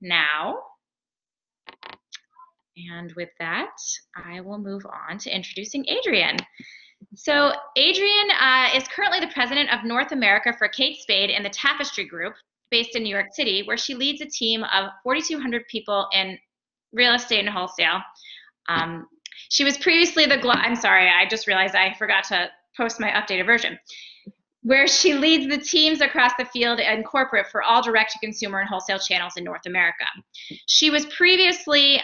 now. And with that, I will move on to introducing Adrianne. So Adrianne is currently the president of North America for Kate Spade in the Tapestry Group, based in New York City, where she leads a team of 4,200 people in real estate and wholesale. She was previously I'm sorry, I just realized I forgot to post my updated version, where she leads the teams across the field and corporate for all direct-to-consumer and wholesale channels in North America. She was previously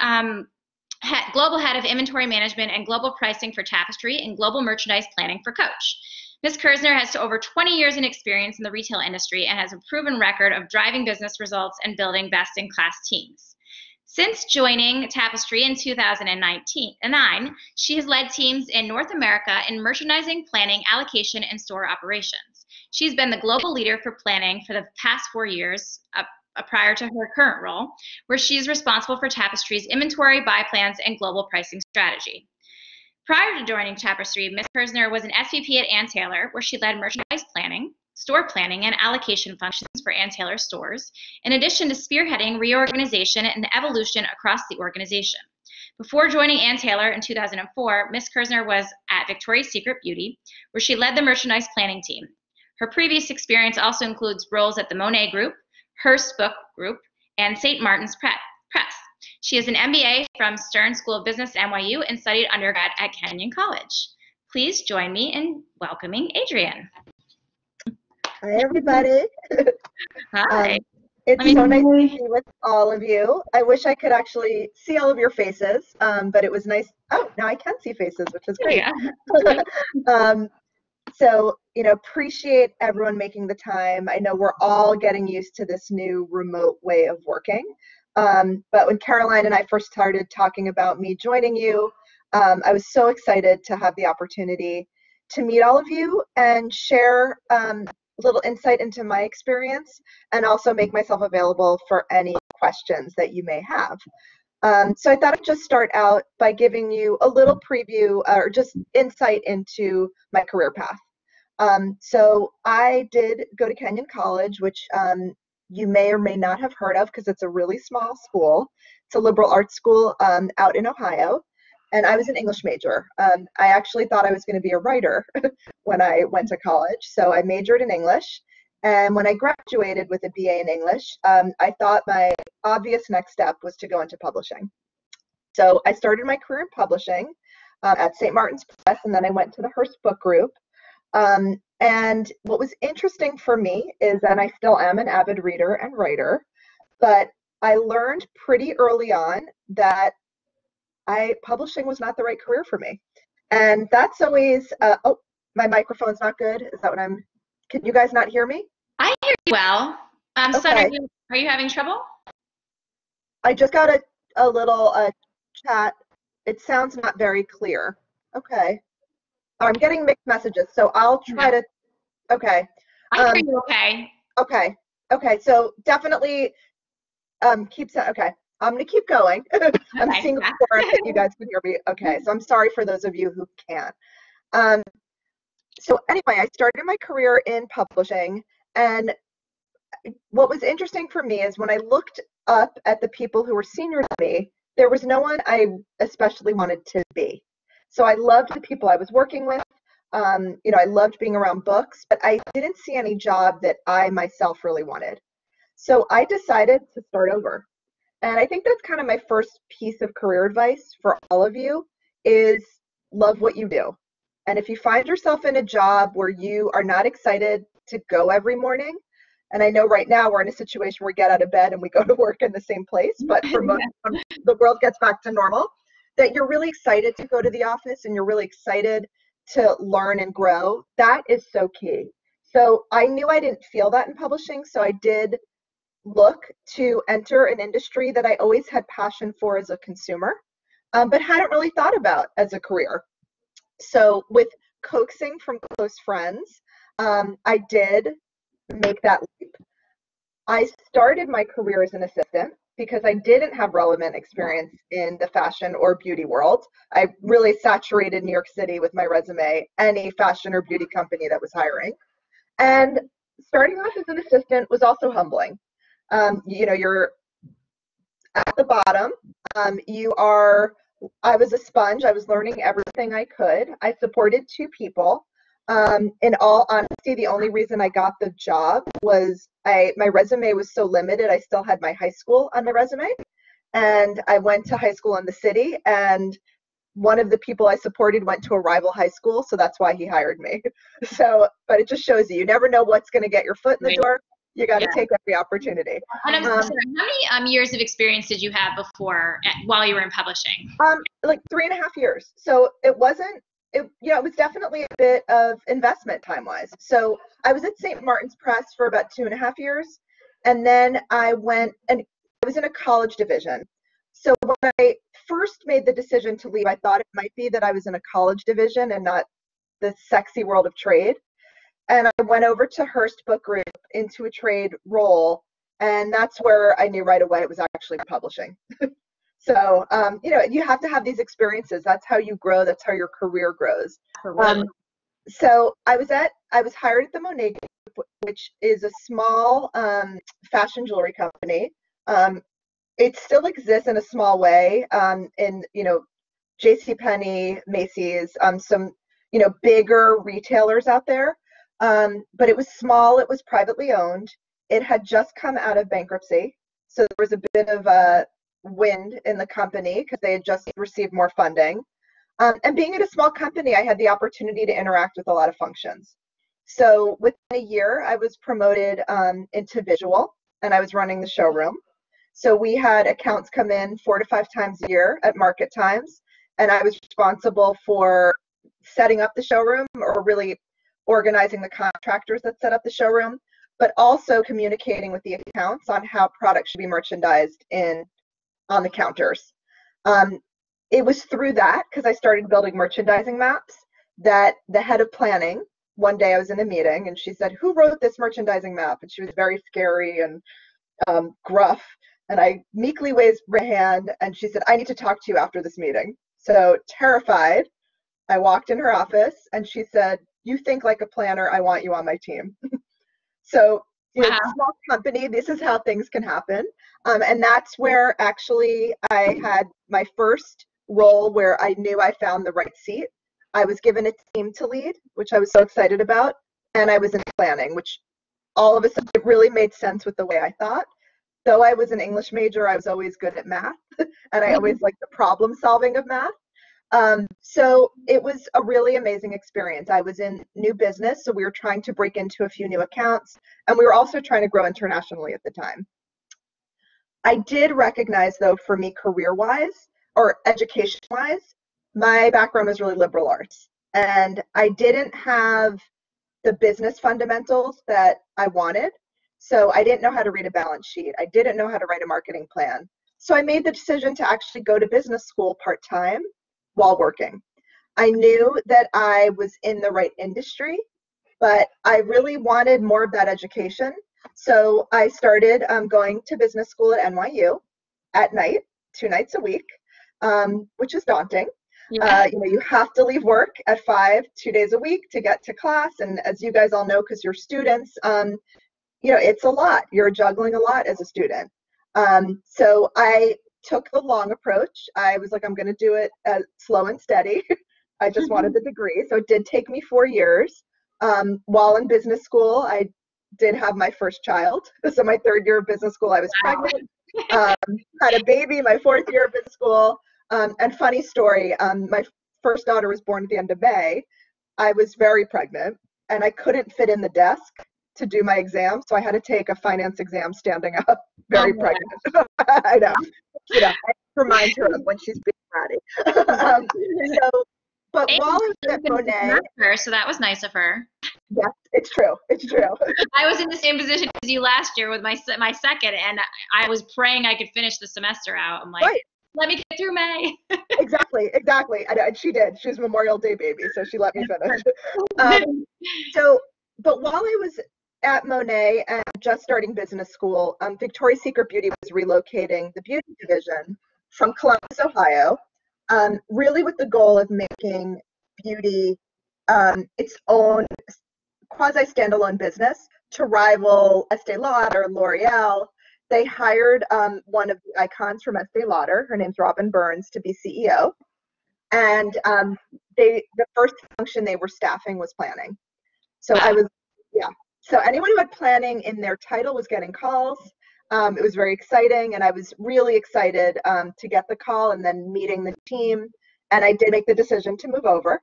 global head of inventory management and global pricing for Tapestry and global merchandise planning for Coach. Ms. Kirszner has over 20 years in experience in the retail industry and has a proven record of driving business results and building best-in-class teams. Since joining Tapestry in 2009, she has led teams in North America in merchandising, planning, allocation, and store operations. She's been the global leader for planning for the past 4 years, prior to her current role, where she is responsible for Tapestry's inventory, buy plans, and global pricing strategy. Prior to joining Tapestry, Ms. Kirszner was an SVP at Ann Taylor, where she led merchandise planning, store planning, and allocation functions for Ann Taylor stores, in addition to spearheading reorganization and evolution across the organization. Before joining Ann Taylor in 2004, Ms. Kirszner was at Victoria's Secret Beauty, where she led the merchandise planning team. Her previous experience also includes roles at the Monet Group, Hearst Book Group, and St. Martin's Press. She has an MBA from Stern School of Business at NYU and studied undergrad at Kenyon College. Please join me in welcoming Adrianne. Hi, everybody. Hi. It's so nice to be with all of you. I wish I could actually see all of your faces, but it was nice. Oh, now I can see faces, which is great. Yeah. So, appreciate everyone making the time. I know we're all getting used to this new remote way of working. But when Caroline and I first started talking about me joining you, I was so excited to have the opportunity to meet all of you and share a little insight into my experience and also make myself available for any questions that you may have. So I thought I'd just start out by giving you a little preview or just insight into my career path. So I did go to Kenyon College, which you may or may not have heard of because it's a really small school. It's a liberal arts school out in Ohio, and I was an English major. I actually thought I was going to be a writer when I went to college, so I majored in English. And when I graduated with a BA in English, I thought my obvious next step was to go into publishing. So I started my career in publishing at St. Martin's Press, and then I went to the Hearst Book Group. And what was interesting for me is that I still am an avid reader and writer, but I learned pretty early on that publishing was not the right career for me. And that's always, oh, my microphone's not good. Is that what can you guys not hear me? I hear you well. Okay. Son, are you having trouble? I just got a little chat. It sounds not very clear. Okay. I'm getting mixed messages, so I'll try to, okay. I hear you okay. Okay, so definitely okay. I'm gonna keep going. I'm seeing before if you guys can hear me. Okay, so I'm sorry for those of you who can't. So anyway, I started my career in publishing, and what was interesting for me is when I looked up at the people who were senior to me, there was no one I especially wanted to be. So I loved the people I was working with. I loved being around books, but I didn't see any job that I myself really wanted. So I decided to start over. And I think that's kind of my first piece of career advice for all of you is love what you do. And if you find yourself in a job where you are not excited to go every morning, and I know right now we're in a situation where we get out of bed and we go to work in the same place, but for most the world gets back to normal, that you're really excited to go to the office and you're really excited to learn and grow, that is so key. So I knew I didn't feel that in publishing, so I did look to enter an industry that I always had passion for as a consumer, but hadn't really thought about as a career. So with coaxing from close friends, I did make that leap. I started my career as an assistant because I didn't have relevant experience in the fashion or beauty world. I really saturated New York City with my resume, any fashion or beauty company that was hiring. And starting off as an assistant was also humbling. You're At the bottom, I was a sponge. I was learning everything I could. I supported two people. In all honesty, the only reason I got the job was my resume was so limited. I still had my high school on my resume, and I went to high school in the city, and one of the people I supported went to a rival high school, so that's why he hired me. So, but it just shows you never know what's going to get your foot in the door. You got to take every opportunity. And I'm sorry, how many years of experience did you have before, while you were in publishing? Like 3.5 years. So it wasn't. It was definitely a bit of investment time-wise. So I was at St. Martin's Press for about 2.5 years, and then I went and I was in a college division. So when I first made the decision to leave, I thought it might be that I was in a college division and not the sexy world of trade. And I went over to Hearst Book Group into a trade role, and that's where I knew right away it was actually publishing. So, you have to have these experiences. That's how you grow. That's how your career grows. So I was hired at the Monet Group, which is a small fashion jewelry company. It still exists in a small way in, JCPenney, Macy's, some, bigger retailers out there. But it was small. It was privately owned. It had just come out of bankruptcy. So there was a bit of a wind in the company because they had just received more funding. And being in a small company, I had the opportunity to interact with a lot of functions. So within a year, I was promoted into visual, and I was running the showroom. So we had accounts come in 4 to 5 times a year at market times, and I was responsible for setting up the showroom, or really organizing the contractors that set up the showroom, but also communicating with the accounts on how products should be merchandised on the counters. It was through that, because I started building merchandising maps, that the head of planning, one day I was in a meeting and she said, "Who wrote this merchandising map?" And she was very scary and gruff. And I meekly raised my hand and she said, "I need to talk to you after this meeting." So terrified, I walked in her office and she said, "You think like a planner. I want you on my team." So, small company, this is how things can happen. And that's where actually I had my first role where I knew I found the right seat. I was given a team to lead, which I was so excited about. And I was in planning, which all of a sudden it really made sense with the way I thought. Though I was an English major, I was always good at math. And I always liked the problem solving of math. So it was a really amazing experience. I was in new business, so we were trying to break into a few new accounts, and we were also trying to grow internationally at the time. I did recognize, though, for me, career-wise or education-wise, my background was really liberal arts, and I didn't have the business fundamentals that I wanted. So I didn't know how to read a balance sheet. I didn't know how to write a marketing plan. So I made the decision to actually go to business school part-time while working. I knew that I was in the right industry, but I really wanted more of that education. So I started going to business school at NYU at night, 2 nights a week, which is daunting. You have to leave work at 5, 2 days a week to get to class. And as you guys all know, because you're students, it's a lot. You're juggling a lot as a student. So I took the long approach. I was like, I'm going to do it slow and steady. I just wanted the degree. So it did take me 4 years. While in business school, I did have my first child. So my 3rd year of business school, I was pregnant, had a baby, my 4th year of business school. And funny story, my first daughter was born at the end of May. I was very pregnant and I couldn't fit in the desk to do my exam. So I had to take a finance exam standing up, very pregnant. I know. I remind her of when she's being ratty. But while I was at Monet, so that was nice of her. Yes, it's true. It's true. I was in the same position as you last year with my second, and I was praying I could finish the semester out. I'm like, right. Let me get through May. Exactly. And she did. She was Memorial Day baby, so she let me finish. But while I was at Monet and just starting business school, Victoria's Secret Beauty was relocating the beauty division from Columbus, Ohio, really with the goal of making beauty its own quasi-standalone business to rival Estee Lauder or L'Oreal. they hired one of the icons from Estee Lauder. Her name's Robin Burns, to be CEO. And the first function they were staffing was planning. So wow. So anyone who had planning in their title was getting calls. It was very exciting, and I was really excited to get the call and then meeting the team. And I did make the decision to move over.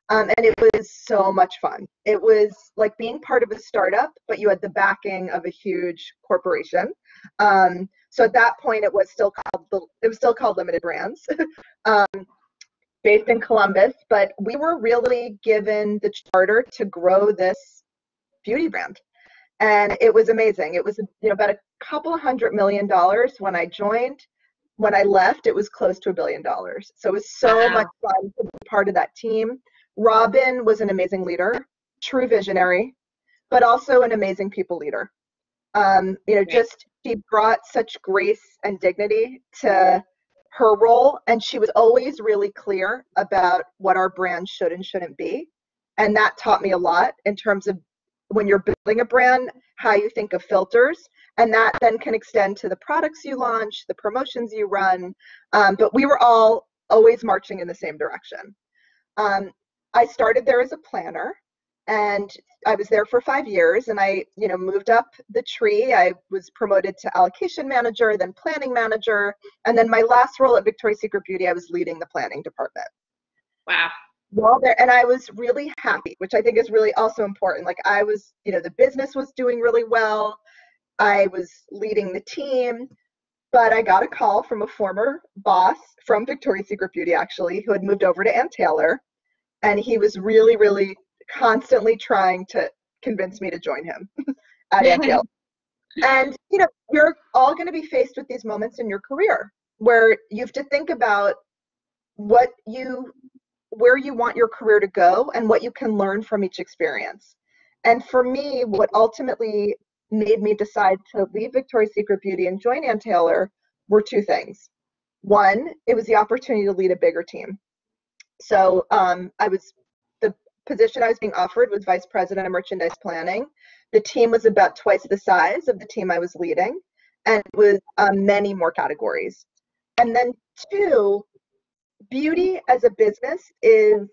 And it was so much fun. It was like being part of a startup, but you had the backing of a huge corporation. So at that point, it was still called Limited Brands, based in Columbus. But we were really given the charter to grow this beauty brand, and it was amazing. It was about a couple $100 million when I joined. When I left, it was close to $1 billion. So it was so much fun to be part of that team. Robin was an amazing leader, true visionary, but also an amazing people leader. Just she brought such grace and dignity to her role, and she was always really clear about what our brand should and shouldn't be. And that taught me a lot in terms of when you're building a brand, how you think of filters, and that then can extend to the products you launch, the promotions you run. But we were all always marching in the same direction. I started there as a planner, and I was there for 5 years, and I moved up the tree. I was promoted to allocation manager, then planning manager, and then my last role at Victoria's Secret Beauty, I was leading the planning department. Wow. While there, and I was really happy, which I think is really also important. Like I was, the business was doing really well. I was leading the team, but I got a call from a former boss from Victoria's Secret Beauty, actually, who had moved over to Ann Taylor. And he was really, really constantly trying to convince me to join him at Ann Taylor. And, you're all going to be faced with these moments in your career where you have to think about where you want your career to go and what you can learn from each experience. And for me, what ultimately made me decide to leave Victoria's Secret Beauty and join Ann Taylor were two things. One, it was the opportunity to lead a bigger team. So the position I was being offered was vice president of merchandise planning. The team was about twice the size of the team I was leading, and it was many more categories. And then two, beauty as a business is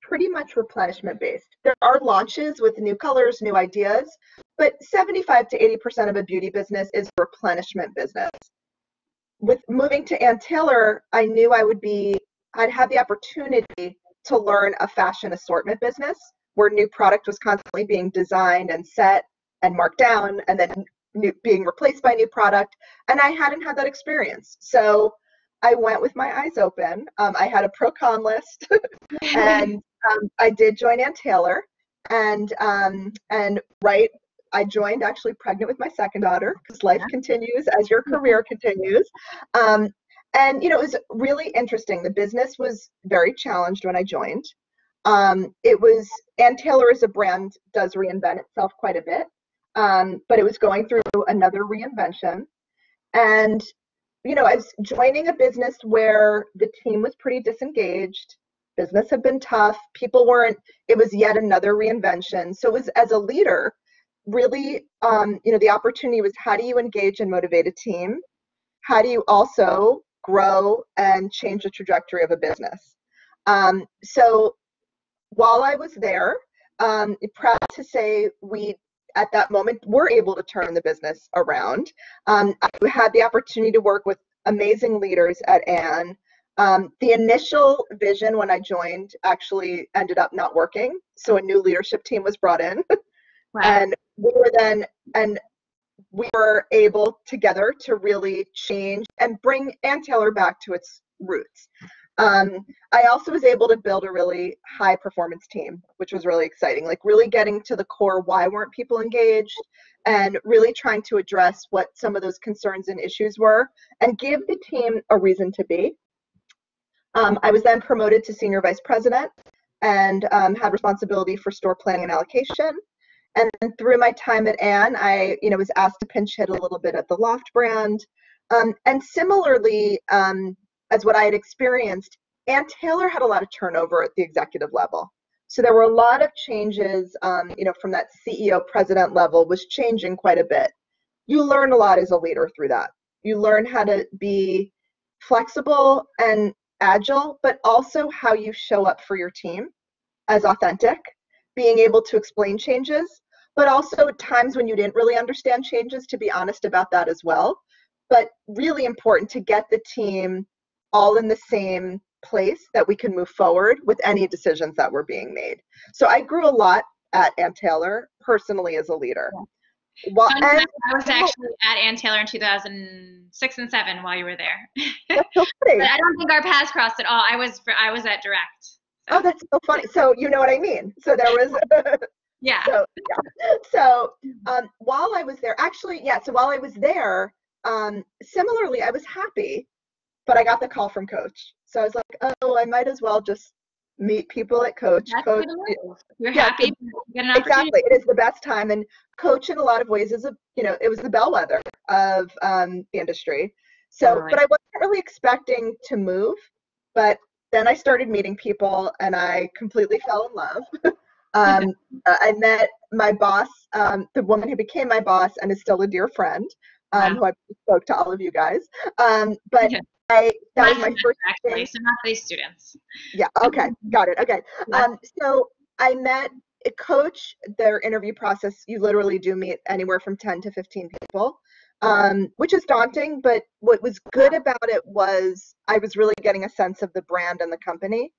pretty much replenishment based. There are launches with new colors, new ideas, but 75 to 80% of a beauty business is a replenishment business. With moving to Ann Taylor, I knew I'd have the opportunity to learn a fashion assortment business where new product was constantly being designed and set and marked down and then being replaced by new product. And I hadn't had that experience. So I went with my eyes open. I had a pro-con list and I did join Ann Taylor. And I joined actually pregnant with my second daughter because life continues as your career continues. And it was really interesting. The business was very challenged when I joined. Ann Taylor as a brand does reinvent itself quite a bit, but it was going through another reinvention. And I was joining a business where the team was pretty disengaged. Business had been tough. People weren't. It was yet another reinvention. So it was, as a leader, really, the opportunity was, how do you engage and motivate a team? How do you also grow and change the trajectory of a business? So while I was there, proud to say we, at that moment, were able to turn the business around. I had the opportunity to work with amazing leaders at Ann. The initial vision when I joined actually ended up not working. So a new leadership team was brought in. Wow. And we were able together to really change and bring Ann Taylor back to its roots. I also was able to build a really high performance team, which was really exciting, like really getting to the core, why weren't people engaged, and really trying to address what some of those concerns and issues were and give the team a reason to be. I was then promoted to senior vice president and had responsibility for store planning and allocation. And through my time at Ann, I was asked to pinch hit a little bit at the Loft brand. And similarly, as what I had experienced, Ann Taylor had a lot of turnover at the executive level. So there were a lot of changes, from that CEO president level was changing quite a bit. you learn a lot as a leader through that. You learn how to be flexible and agile, but also how you show up for your team as authentic, being able to explain changes, but also times when you didn't really understand changes, to be honest about that as well. But really important to get the team all in the same place that we can move forward with any decisions that were being made. So I grew a lot at Ann Taylor personally as a leader. Well, I was actually at Ann Taylor in 2006 and 7 while you were there. That's so funny. But I don't think our paths crossed at all. I was at Direct. So. Oh, that's so funny. So you know what I mean. So there was. Yeah. So while I was there, actually, yeah. So while I was there, similarly, I was happy, but I got the call from Coach. So I was like, oh, I might as well just meet people at Coach. That's Coach, you're happy. You get an opportunity. Exactly. It is the best time. And Coach in a lot of ways is it was the bellwether of the industry. So, but I wasn't really expecting to move, but then I started meeting people and I completely fell in love. I met my boss, the woman who became my boss and is still a dear friend, who I spoke to all of you guys. But that was my first actually, so not these students. Yeah, okay, got it, okay. So I met a Coach, their interview process, you literally do meet anywhere from 10 to 15 people, which is daunting, but what was good about it was I was really getting a sense of the brand and the company,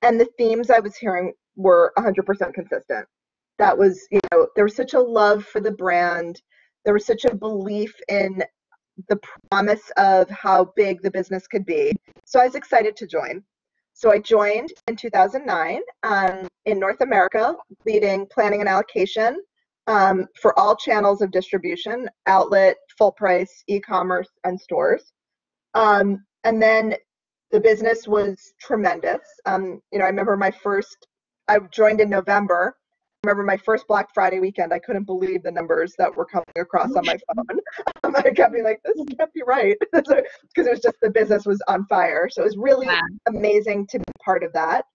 and the themes I was hearing were 100% consistent. That was, there was such a love for the brand, there was such a belief in the promise of how big the business could be. So I was excited to join. So I joined in 2009 in North America, leading planning and allocation for all channels of distribution, outlet, full price, e-commerce, and stores. And then the business was tremendous. I remember I joined in November. I remember my first Black Friday weekend, I couldn't believe the numbers that were coming across on my phone. I kept being like, this can't be right. Because it was just, the business was on fire. So it was really amazing to be part of that.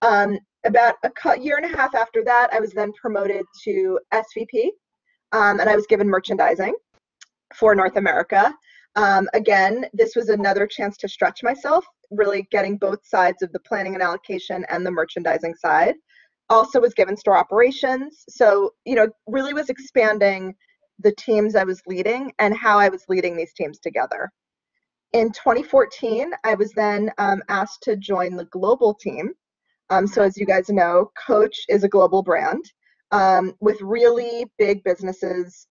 About a year and a half after that, I was then promoted to SVP, and I was given merchandising for North America. Again, this was another chance to stretch myself, really getting both sides of the planning and allocation and the merchandising side. Also was given store operations. So, really was expanding the teams I was leading and how I was leading these teams together. In 2014, I was then asked to join the global team. So as you guys know, Coach is a global brand with really big businesses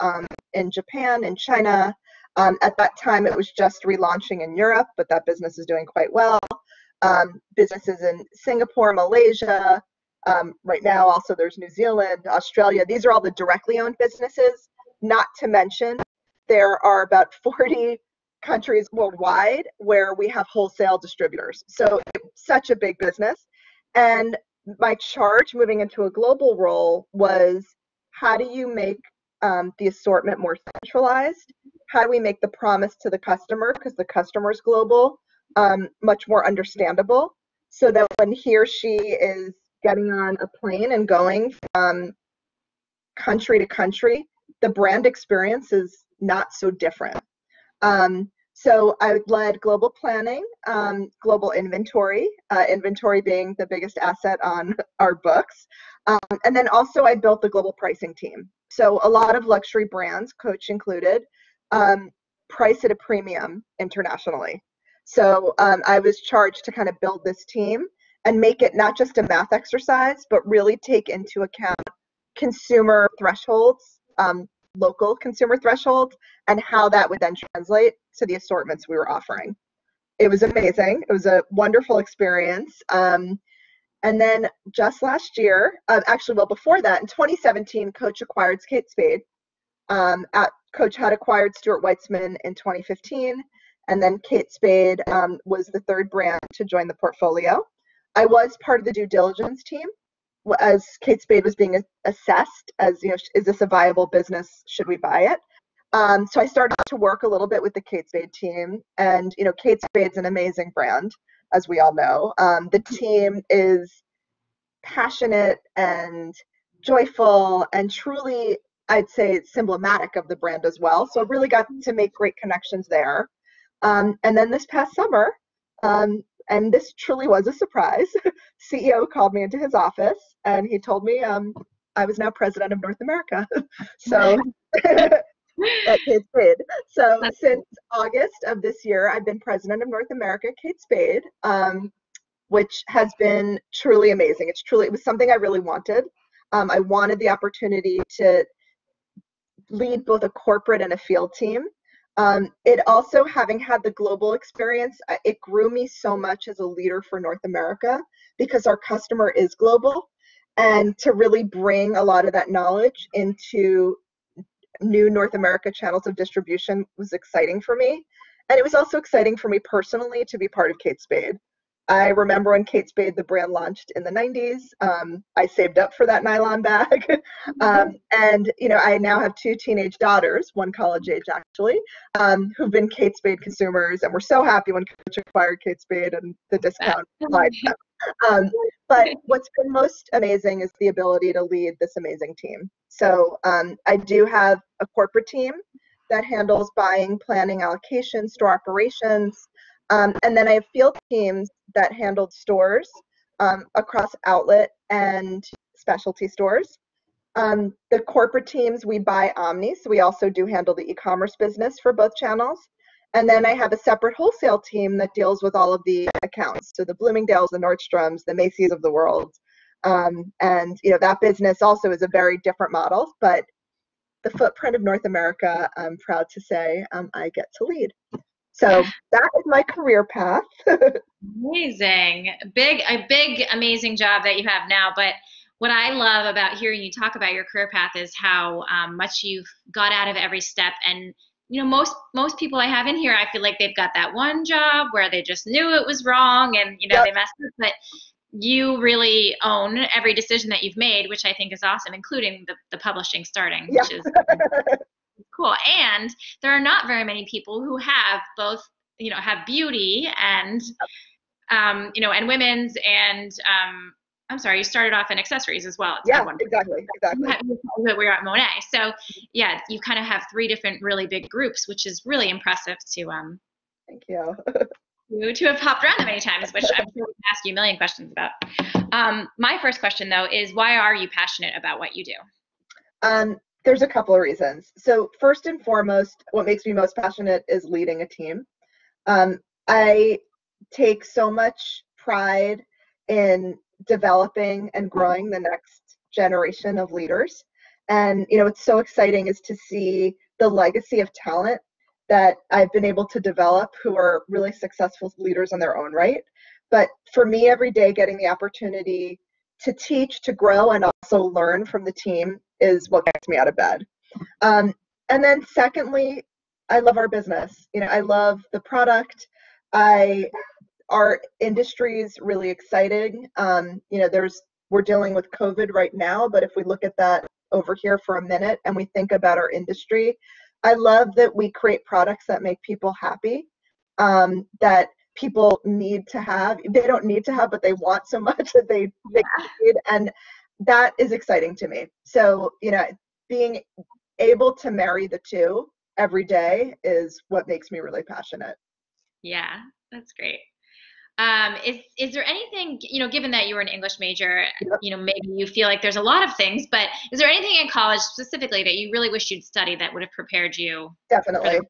in Japan and China. At that time, it was just relaunching in Europe, but that business is doing quite well. Businesses in Singapore, Malaysia. Right now, also there's New Zealand, Australia. These are all the directly owned businesses. Not to mention, there are about 40 countries worldwide where we have wholesale distributors. So it's such a big business. And my charge moving into a global role was, how do you make the assortment more centralized? How do we make the promise to the customer, because the customer is global, much more understandable, so that when he or she is getting on a plane and going from country to country, the brand experience is not so different. So I led global planning, global inventory, inventory being the biggest asset on our books. And then also I built the global pricing team. So a lot of luxury brands, Coach included, price at a premium internationally. So I was charged to kind of build this team and make it not just a math exercise, but really take into account consumer thresholds, local consumer thresholds, and how that would then translate to the assortments we were offering. It was amazing. It was a wonderful experience. And then just last year, before that, in 2017, Coach acquired Kate Spade. Coach had acquired Stuart Weitzman in 2015, and then Kate Spade was the third brand to join the portfolio. I was part of the due diligence team as Kate Spade was being assessed as, is this a viable business? Should we buy it? So I started to work a little bit with the Kate Spade team, and Kate Spade's an amazing brand, as we all know. The team is passionate and joyful and truly I'd say emblematic of the brand as well. So I really got to make great connections there. And then this past summer, and this truly was a surprise, CEO called me into his office and he told me I was now president of North America. So at Kate Spade. So since August of this year, I've been president of North America at Kate Spade, which has been truly amazing. It was something I really wanted. I wanted the opportunity to lead both a corporate and a field team. It also, having had the global experience, it grew me so much as a leader for North America because our customer is global. And to really bring a lot of that knowledge into new North America channels of distribution was exciting for me. And it was also exciting for me personally to be part of Kate Spade. I remember when Kate Spade, the brand, launched in the 90s. I saved up for that nylon bag. And, I now have 2 teenage daughters, one college age actually, who've been Kate Spade consumers. And we're so happy when Coach acquired Kate Spade and the discount applied. But what's been most amazing is the ability to lead this amazing team. So I do have a corporate team that handles buying, planning, allocation, store operations. And then I have field teams that handled stores across outlet and specialty stores. The corporate teams, we buy omni, so we also do handle the e-commerce business for both channels. And then I have a separate wholesale team that deals with all of the accounts, so the Bloomingdale's, the Nordstroms, the Macy's of the world. And that business also is a very different model, but the footprint of North America, I'm proud to say I get to lead. So that is my career path. Amazing. A big, amazing job that you have now. But what I love about hearing you talk about your career path is how much you've got out of every step. And, most people I have in here, I feel like they've got that one job where they just knew it was wrong and, Yep. they messed up. But you really own every decision that you've made, which I think is awesome, including the publishing starting, Yeah. which is cool. And there are not very many people who have both, have beauty and, and women's and, I'm sorry, you started off in accessories as well. Yeah, exactly. We're at Monet. So yeah, you kind of have 3 different really big groups, which is really impressive to, thank you. to have hopped around that many times, which I'm sure we can ask you a million questions about. My first question though is, why are you passionate about what you do? There's a couple of reasons. So first and foremost, what makes me most passionate is leading a team. I take so much pride in developing and growing the next generation of leaders. And, what's so exciting is to see the legacy of talent that I've been able to develop who are really successful leaders in their own right. But for me, every day, getting the opportunity to teach, to grow, and also learn from the team is what gets me out of bed. And then secondly, I love our business. I love the product. Our industry is really exciting. We're dealing with COVID right now, but if we look at that over here for a minute and we think about our industry, I love that we create products that make people happy, that people need to have. They don't need to have, but they want so much that they need, and that is exciting to me. So, being able to marry the two every day is what makes me really passionate. Yeah, that's great. Is there anything, given that you were an English major, maybe you feel like there's a lot of things, but is there anything in college specifically that you really wish you'd studied that would have prepared you? Definitely.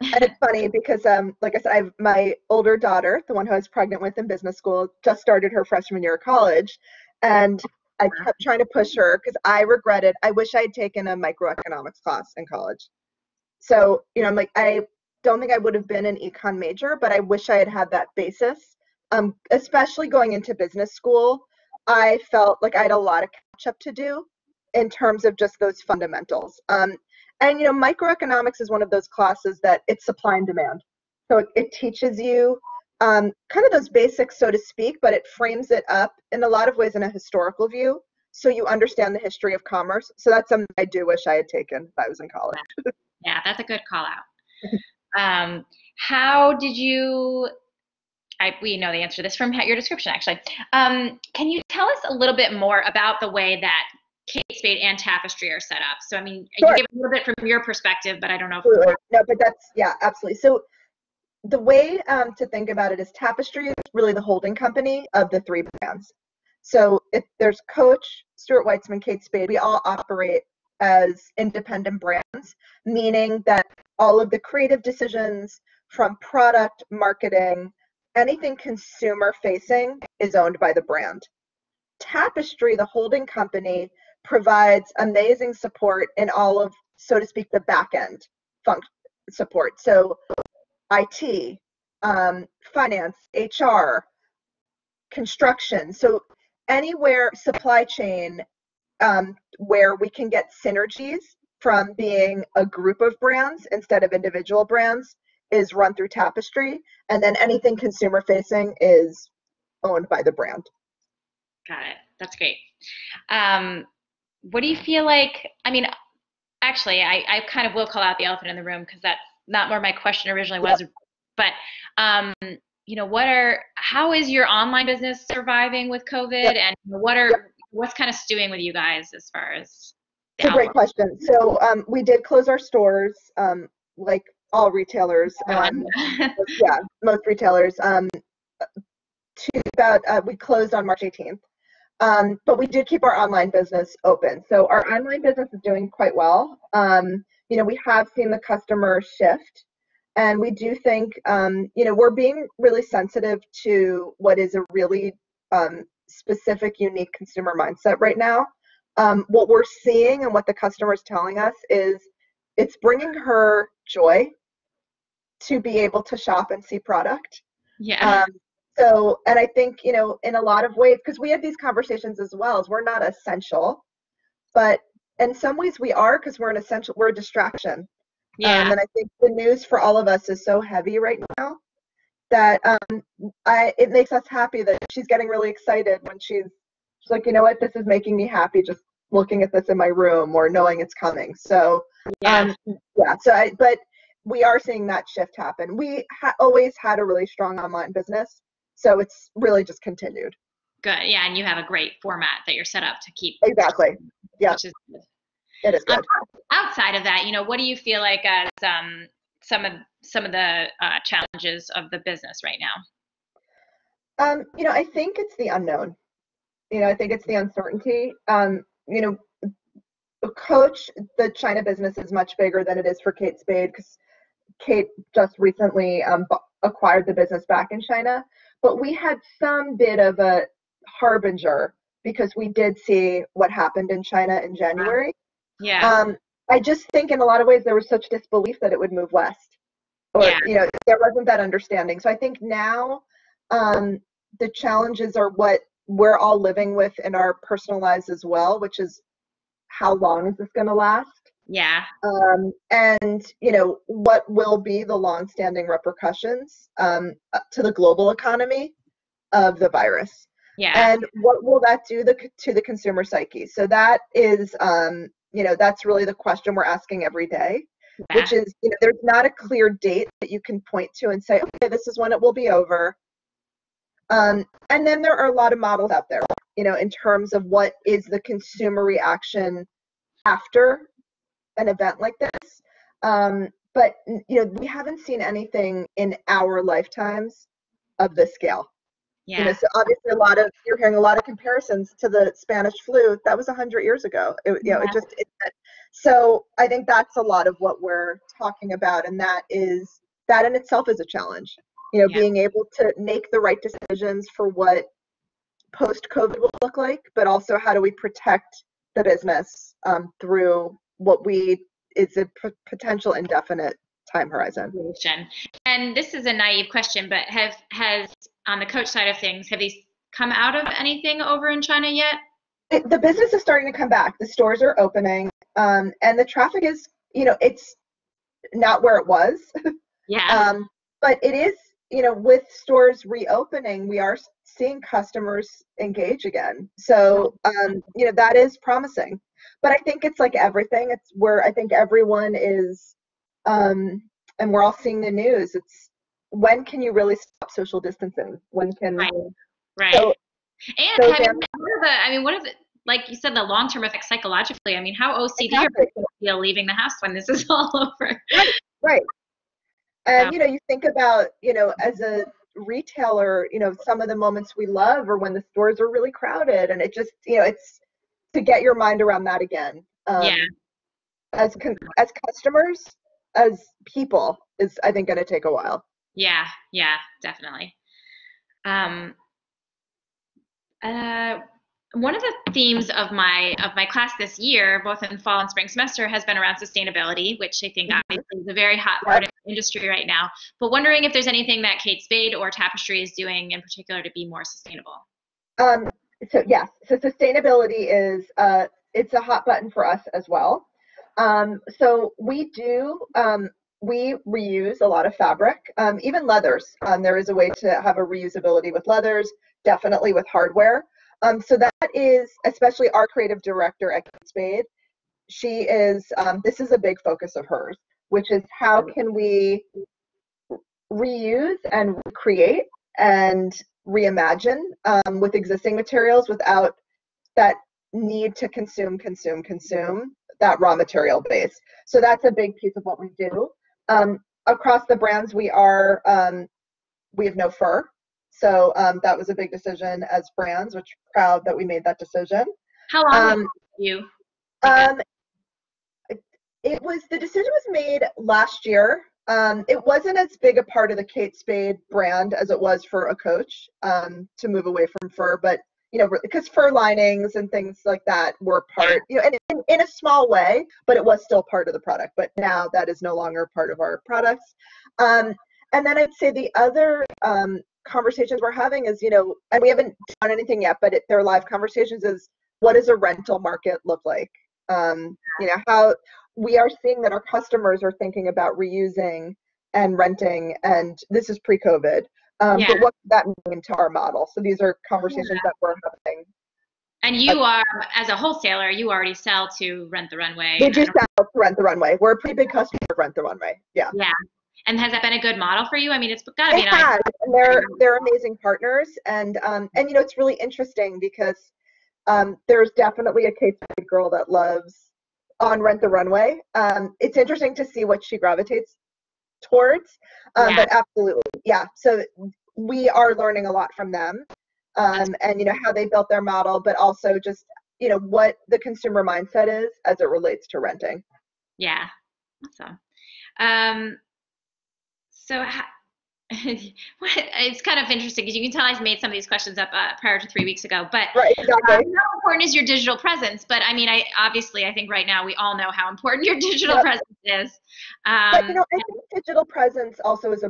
And it's funny because, like I said, I have my older daughter, the one who I was pregnant with in business school, just started her freshman year of college. And I kept trying to push her because I wish I had taken a microeconomics class in college. So, I'm like, I don't think I would have been an econ major, but I wish I had had that basis. Especially going into business school, I felt like I had a lot of catch up to do in terms of just those fundamentals. And microeconomics is one of those classes that it's supply and demand. So it teaches you kind of those basics, so to speak, but it frames it up in a lot of ways in a historical view, so you understand the history of commerce. So that's something I do wish I had taken if I was in college. Yeah, that's a good call out. How did you, we know the answer to this from your description, actually. Can you tell us a little bit more about the way that Kate Spade and Tapestry are set up. So, I mean, Sure. you give a little bit from your perspective, but I don't know if Absolutely. No, but that's, yeah, absolutely. So the way to think about it is Tapestry is really the holding company of the three brands. So if there's Coach, Stuart Weitzman, Kate Spade, we all operate as independent brands, meaning that all of the creative decisions from product, marketing, anything consumer facing is owned by the brand. Tapestry, the holding company, provides amazing support in all of, so to speak, the back end support. So IT, finance, HR, construction. So anywhere, supply chain, where we can get synergies from being a group of brands instead of individual brands is run through Tapestry. And then anything consumer facing is owned by the brand. Got it. That's great. What do you feel like? I mean, actually, I kind of will call out the elephant in the room because that's not where my question originally was. Yep. But you know, how is your online business surviving with COVID, yep. And what's kind of stewing with you guys as far as the It's a great question. So we did close our stores, like all retailers. Yeah, most retailers. We closed on March 18th. But we did keep our online business open. So our online business is doing quite well. You know, we have seen the customer shift, and we do think, you know, we're being really sensitive to what is a really specific, unique consumer mindset right now. What we're seeing and what the customer is telling us is it's bringing her joy to be able to shop and see product. Yeah. So, and I think, you know, in a lot of ways, because we have these conversations as well, as we're not essential, but in some ways we are, because we're a distraction. Yeah. And I think the news for all of us is so heavy right now that it makes us happy that she's getting really excited when she's like, you know what, this is making me happy just looking at this in my room or knowing it's coming. So, yeah. But we are seeing that shift happen. We always had a really strong online business. So it's really just continued. Good. Yeah. And you have a great format that you're set up to keep. Exactly. Yeah. Which is good. It is good. Outside of that, you know, what do you feel like as some of the challenges of the business right now? You know, I think it's the unknown. You know, I think it's the uncertainty. You know, Coach, the China business is much bigger than it is for Kate Spade because Kate just recently acquired the business back in China. But we had some bit of a harbinger because we did see what happened in China in January. Yeah. I just think in a lot of ways there was such disbelief that it would move west. Or, yeah. You know, there wasn't that understanding. So I think now the challenges are what we're all living with in our personal lives as well, which is how long is this going to last? Yeah. And, you know, what will be the longstanding repercussions to the global economy of the virus? Yeah. And what will that do to the consumer psyche? So that is, you know, that's really the question we're asking every day, which is, you know, there's not a clear date that you can point to and say, okay, this is when it will be over. And then there are a lot of models out there, you know, in terms of what is the consumer reaction after an event like this. But, you know, we haven't seen anything in our lifetimes of this scale. Yeah. You know, so obviously you're hearing a lot of comparisons to the Spanish flu. That was 100 years ago. You know, so I think that's a lot of what we're talking about. And that in itself is a challenge, you know, being able to make the right decisions for what post-COVID will look like, but also how do we protect the business through what is a potential indefinite time horizon. And this is a naive question, but has on the Coach side of things, have these come out of anything over in China yet? The business is starting to come back. The stores are opening, and the traffic is, you know, it's not where it was. Yeah. But it is, you know, with stores reopening, we are seeing customers engage again. So, you know, that is promising. But I think it's like everything. It's where I think everyone is, and we're all seeing the news. It's when can you really stop social distancing? When can right. So, and one of the like you said, the long-term effects psychologically. I mean, how OCD are Exactly. people feel leaving the house when this is all over? Right, right. And, So, you think about, as a retailer, some of the moments we love are when the stores are really crowded, and it just, it's to get your mind around that again. yeah, As customers, as people, is, I think, going to take a while. yeah, yeah, definitely. Um, uh, One of the themes of my class this year, both in fall and spring semester, has been around sustainability, which I think obviously is a very hot part of the industry right now. But wondering if there's anything that Kate Spade or Tapestry is doing in particular to be more sustainable. So yes, so sustainability is it's a hot button for us as well. So we reuse a lot of fabric, even leathers. There is a way to have a reusability with leathers, definitely with hardware. So that is especially our creative director at Kate Spade. She is this is a big focus of hers, which is how can we reuse and recreate and reimagine with existing materials without that need to consume that raw material base. So that's a big piece of what we do. Across the brands, we have no fur. So that was a big decision as brands, which proud that we made that decision. How long did you? The decision was made last year. It wasn't as big a part of the Kate Spade brand as it was for a Coach to move away from fur, but because fur linings and things like that were part, and in a small way, but it was still part of the product. But now that is no longer part of our products. And then I'd say the other conversations we're having is, and we haven't done anything yet, but they're live conversations, is what does a rental market look like? How we are seeing that our customers are thinking about reusing and renting, and this is pre-COVID. But what does that mean into our model? So these are conversations that we're having. And you are, as a wholesaler, you already sell to Rent the Runway. We do sell to Rent the Runway. We're a pretty big customer of Rent the Runway. Yeah. Yeah. And has that been a good model for you? I mean, it's got to be. It has, and they're amazing partners, and it's really interesting because there's definitely a Kate Spade girl that loves on Rent the Runway. It's interesting to see what she gravitates towards, but absolutely, yeah. So we are learning a lot from them, and how they built their model, but also just what the consumer mindset is as it relates to renting. Yeah, awesome. So it's kind of interesting because you can tell I made some of these questions up prior to 3 weeks ago. But right, exactly. How important is your digital presence? But I mean, I think right now we all know how important your digital presence is. But I think digital presence also is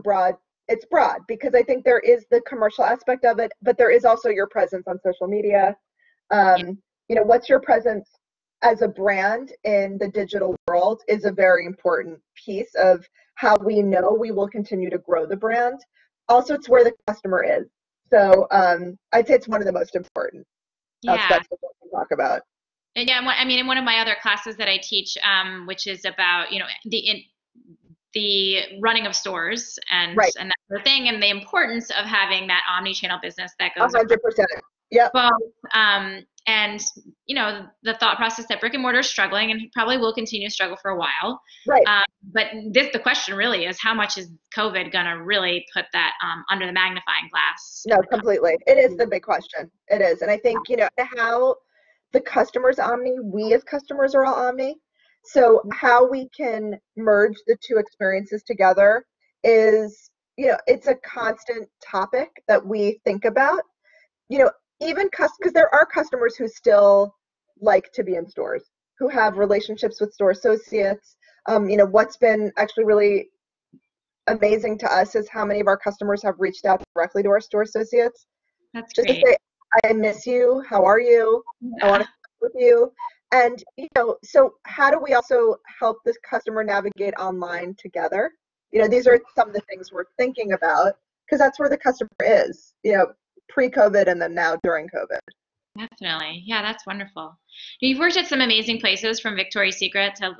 it's broad because I think there is the commercial aspect of it, but there is also your presence on social media. What's your presence as a brand in the digital world is a very important piece of how we know we will continue to grow the brand. Also, it's where the customer is. So I'd say it's one of the most important aspects of what we talk about. And in one of my other classes that I teach, which is about the running of stores and that sort of thing, and the importance of having that omni-channel business that goes 100%. Yep. Both, and the thought process that brick and mortar is struggling and probably will continue to struggle for a while. Right. But the question really is, how much is COVID going to really put that under the magnifying glass? No, completely. It is the big question. It is. And I think, how the customer's omni, we as customers are all omni. So how we can merge the two experiences together is, it's a constant topic that we think about, even because there are customers who still like to be in stores, who have relationships with store associates. What's been actually really amazing to us is how many of our customers have reached out directly to our store associates. That's just great. To say, I miss you. How are you? I want to talk with you. And, so how do we also help this customer navigate online together? These are some of the things we're thinking about because that's where the customer is, pre-COVID and then now during COVID. Definitely. Yeah, that's wonderful. You've worked at some amazing places, from Victoria's Secret to,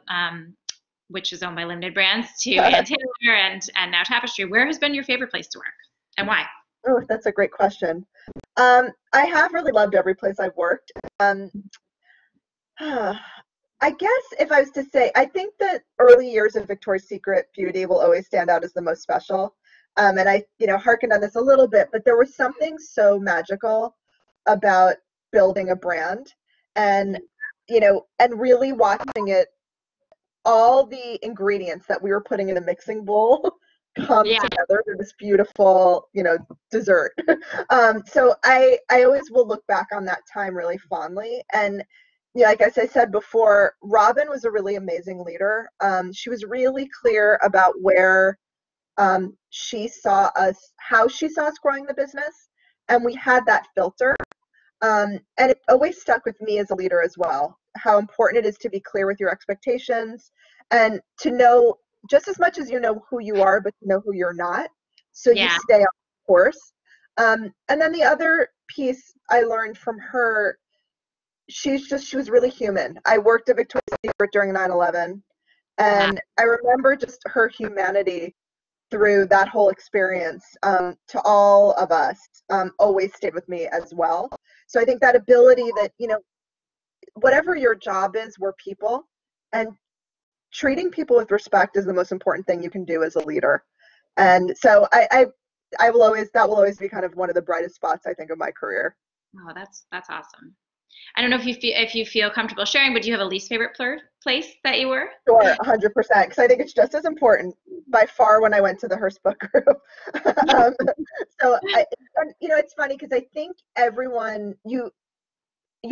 which is owned by Limited Brands, to Ann Taylor and now Tapestry. Where has been your favorite place to work and why? Oh, that's a great question. I have really loved every place I've worked. I guess if I was to say, I think that early years of Victoria's Secret beauty will always stand out as the most special. And I, harkened on this a little bit, but there was something so magical about building a brand and, and really watching it, all the ingredients that we were putting in a mixing bowl come Yeah. together to this beautiful, dessert. So I always will look back on that time really fondly. And yeah, like as I said before, Robin was a really amazing leader. She was really clear about where she saw us, how she saw us growing the business, and we had that filter. And it always stuck with me as a leader as well, how important it is to be clear with your expectations and to know just as much as you know who you are, but to know who you're not. So you Yeah. stay on course. And then the other piece I learned from her, she was really human. I worked at Victoria's Secret during 9/11, and I remember just her humanity through that whole experience, to all of us, always stayed with me as well. So I think that ability that, whatever your job is, we're people, and treating people with respect is the most important thing you can do as a leader. And so I will always, that will always be kind of one of the brightest spots, I think, of my career. Oh, that's awesome. I don't know if you feel comfortable sharing, but do you have a least favorite place that you were? Sure, 100%, because I think it's just as important by far when I went to the Hearst Book Group. um, and, it's funny because I think everyone, you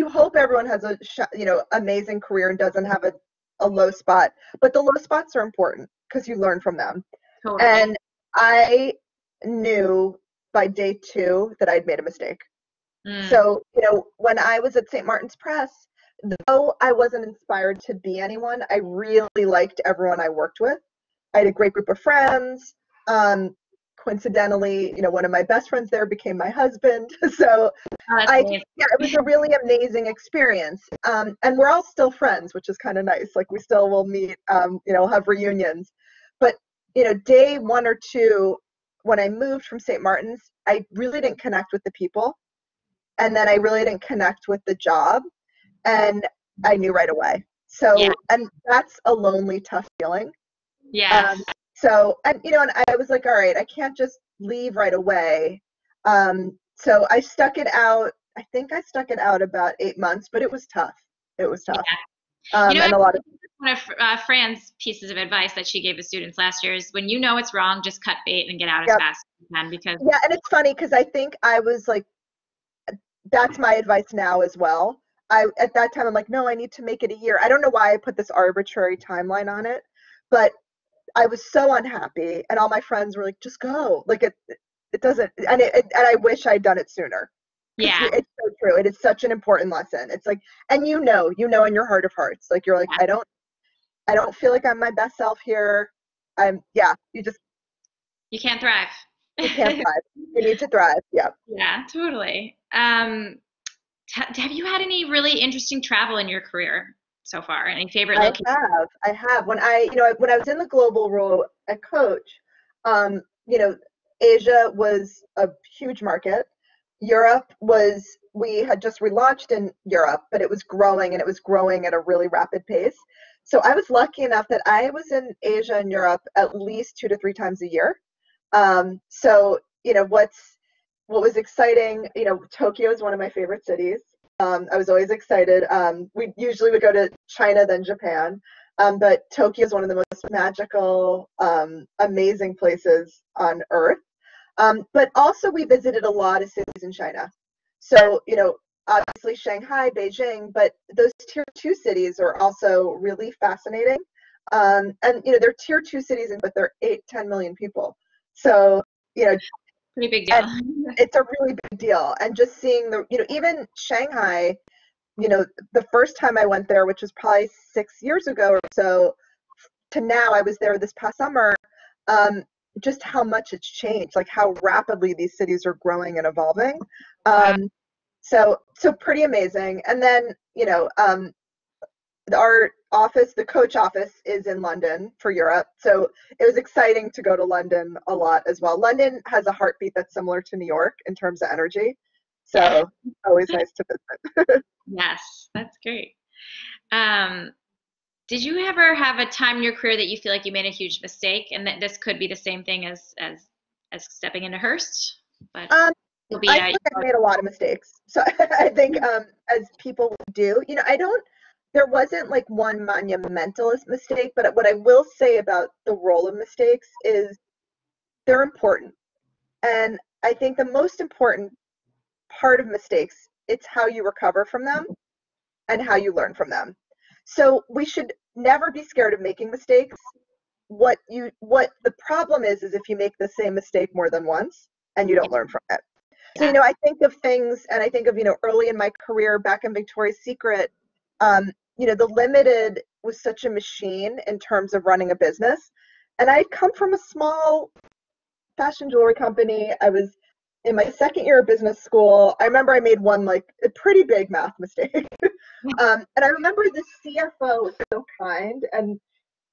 hope everyone has a amazing career and doesn't have a low spot, but the low spots are important because you learn from them. Totally. And I knew by day 2 that I'd made a mistake. So, when I was at St. Martin's Press, though I wasn't inspired to be anyone, I really liked everyone I worked with. I had a great group of friends. Coincidentally, one of my best friends there became my husband. So it was a really amazing experience. And we're all still friends, which is kind of nice. Like we still will meet, have reunions. But, day 1 or 2, when I moved from St. Martin's, I really didn't connect with the people. And then I really didn't connect with the job. And I knew right away. So, and that's a lonely, tough feeling. Yeah. So, and I was like, all right, I can't just leave right away. So I stuck it out. I think I stuck it out about 8 months, but it was tough. It was tough. Yeah. And a lot of one of Fran's pieces of advice that she gave the students last year is when you know it's wrong, just cut bait and get out as fast as you can. Because and it's funny because I think I was like, that's my advice now as well. At that time I'm like, no, I need to make it a year. I don't know why I put this arbitrary timeline on it, but I was so unhappy, and all my friends were like, just go. Like it doesn't, and I wish I'd done it sooner. Yeah. It's so true. It is such an important lesson. It's like, and in your heart of hearts, like you're like, I don't feel like I'm my best self here. You can't thrive. You can't thrive. You need to thrive. Yeah. Yeah, totally. Have you had any really interesting travel in your career so far? Any favorite locations? I have. When I was in the global role at Coach, Asia was a huge market. Europe we had just relaunched in Europe, but it was growing, and it was growing at a really rapid pace. So I was lucky enough that I was in Asia and Europe at least 2 to 3 times a year. So, what was exciting, Tokyo is one of my favorite cities. I was always excited. We usually would go to China, then Japan. But Tokyo is one of the most magical, amazing places on earth. But also we visited a lot of cities in China. So, obviously Shanghai, Beijing, but those tier 2 cities are also really fascinating. And, they're tier 2 cities, but they're 8-10 million people. So, pretty big deal. It's a really big deal. And just seeing even Shanghai, the first time I went there, which was probably 6 years ago or so, to now, I was there this past summer, just how much it's changed, like how rapidly these cities are growing and evolving. So pretty amazing. And then, our office, the coach office, is in London for Europe. So it was exciting to go to London a lot as well. London has a heartbeat that's similar to New York in terms of energy. So always nice to visit. Yes, that's great. Did you ever have a time in your career that you feel like you made a huge mistake, and that this could be the same thing as stepping into Hearst? But I feel like I've made a lot of mistakes. So I think as people do, there wasn't like one monumentalist mistake, but what I will say about the role of mistakes is they're important. And I think the most important part of mistakes, it's how you recover from them and how you learn from them. So we should never be scared of making mistakes. What the problem is if you make the same mistake more than once and you don't learn from it. So, I think of things, and I think of, early in my career back in Victoria's Secret, the Limited was such a machine in terms of running a business. And I'd come from a small fashion jewelry company. I was in my second year of business school. I remember I made one, like, a pretty big math mistake. And I remember the CFO was so kind, and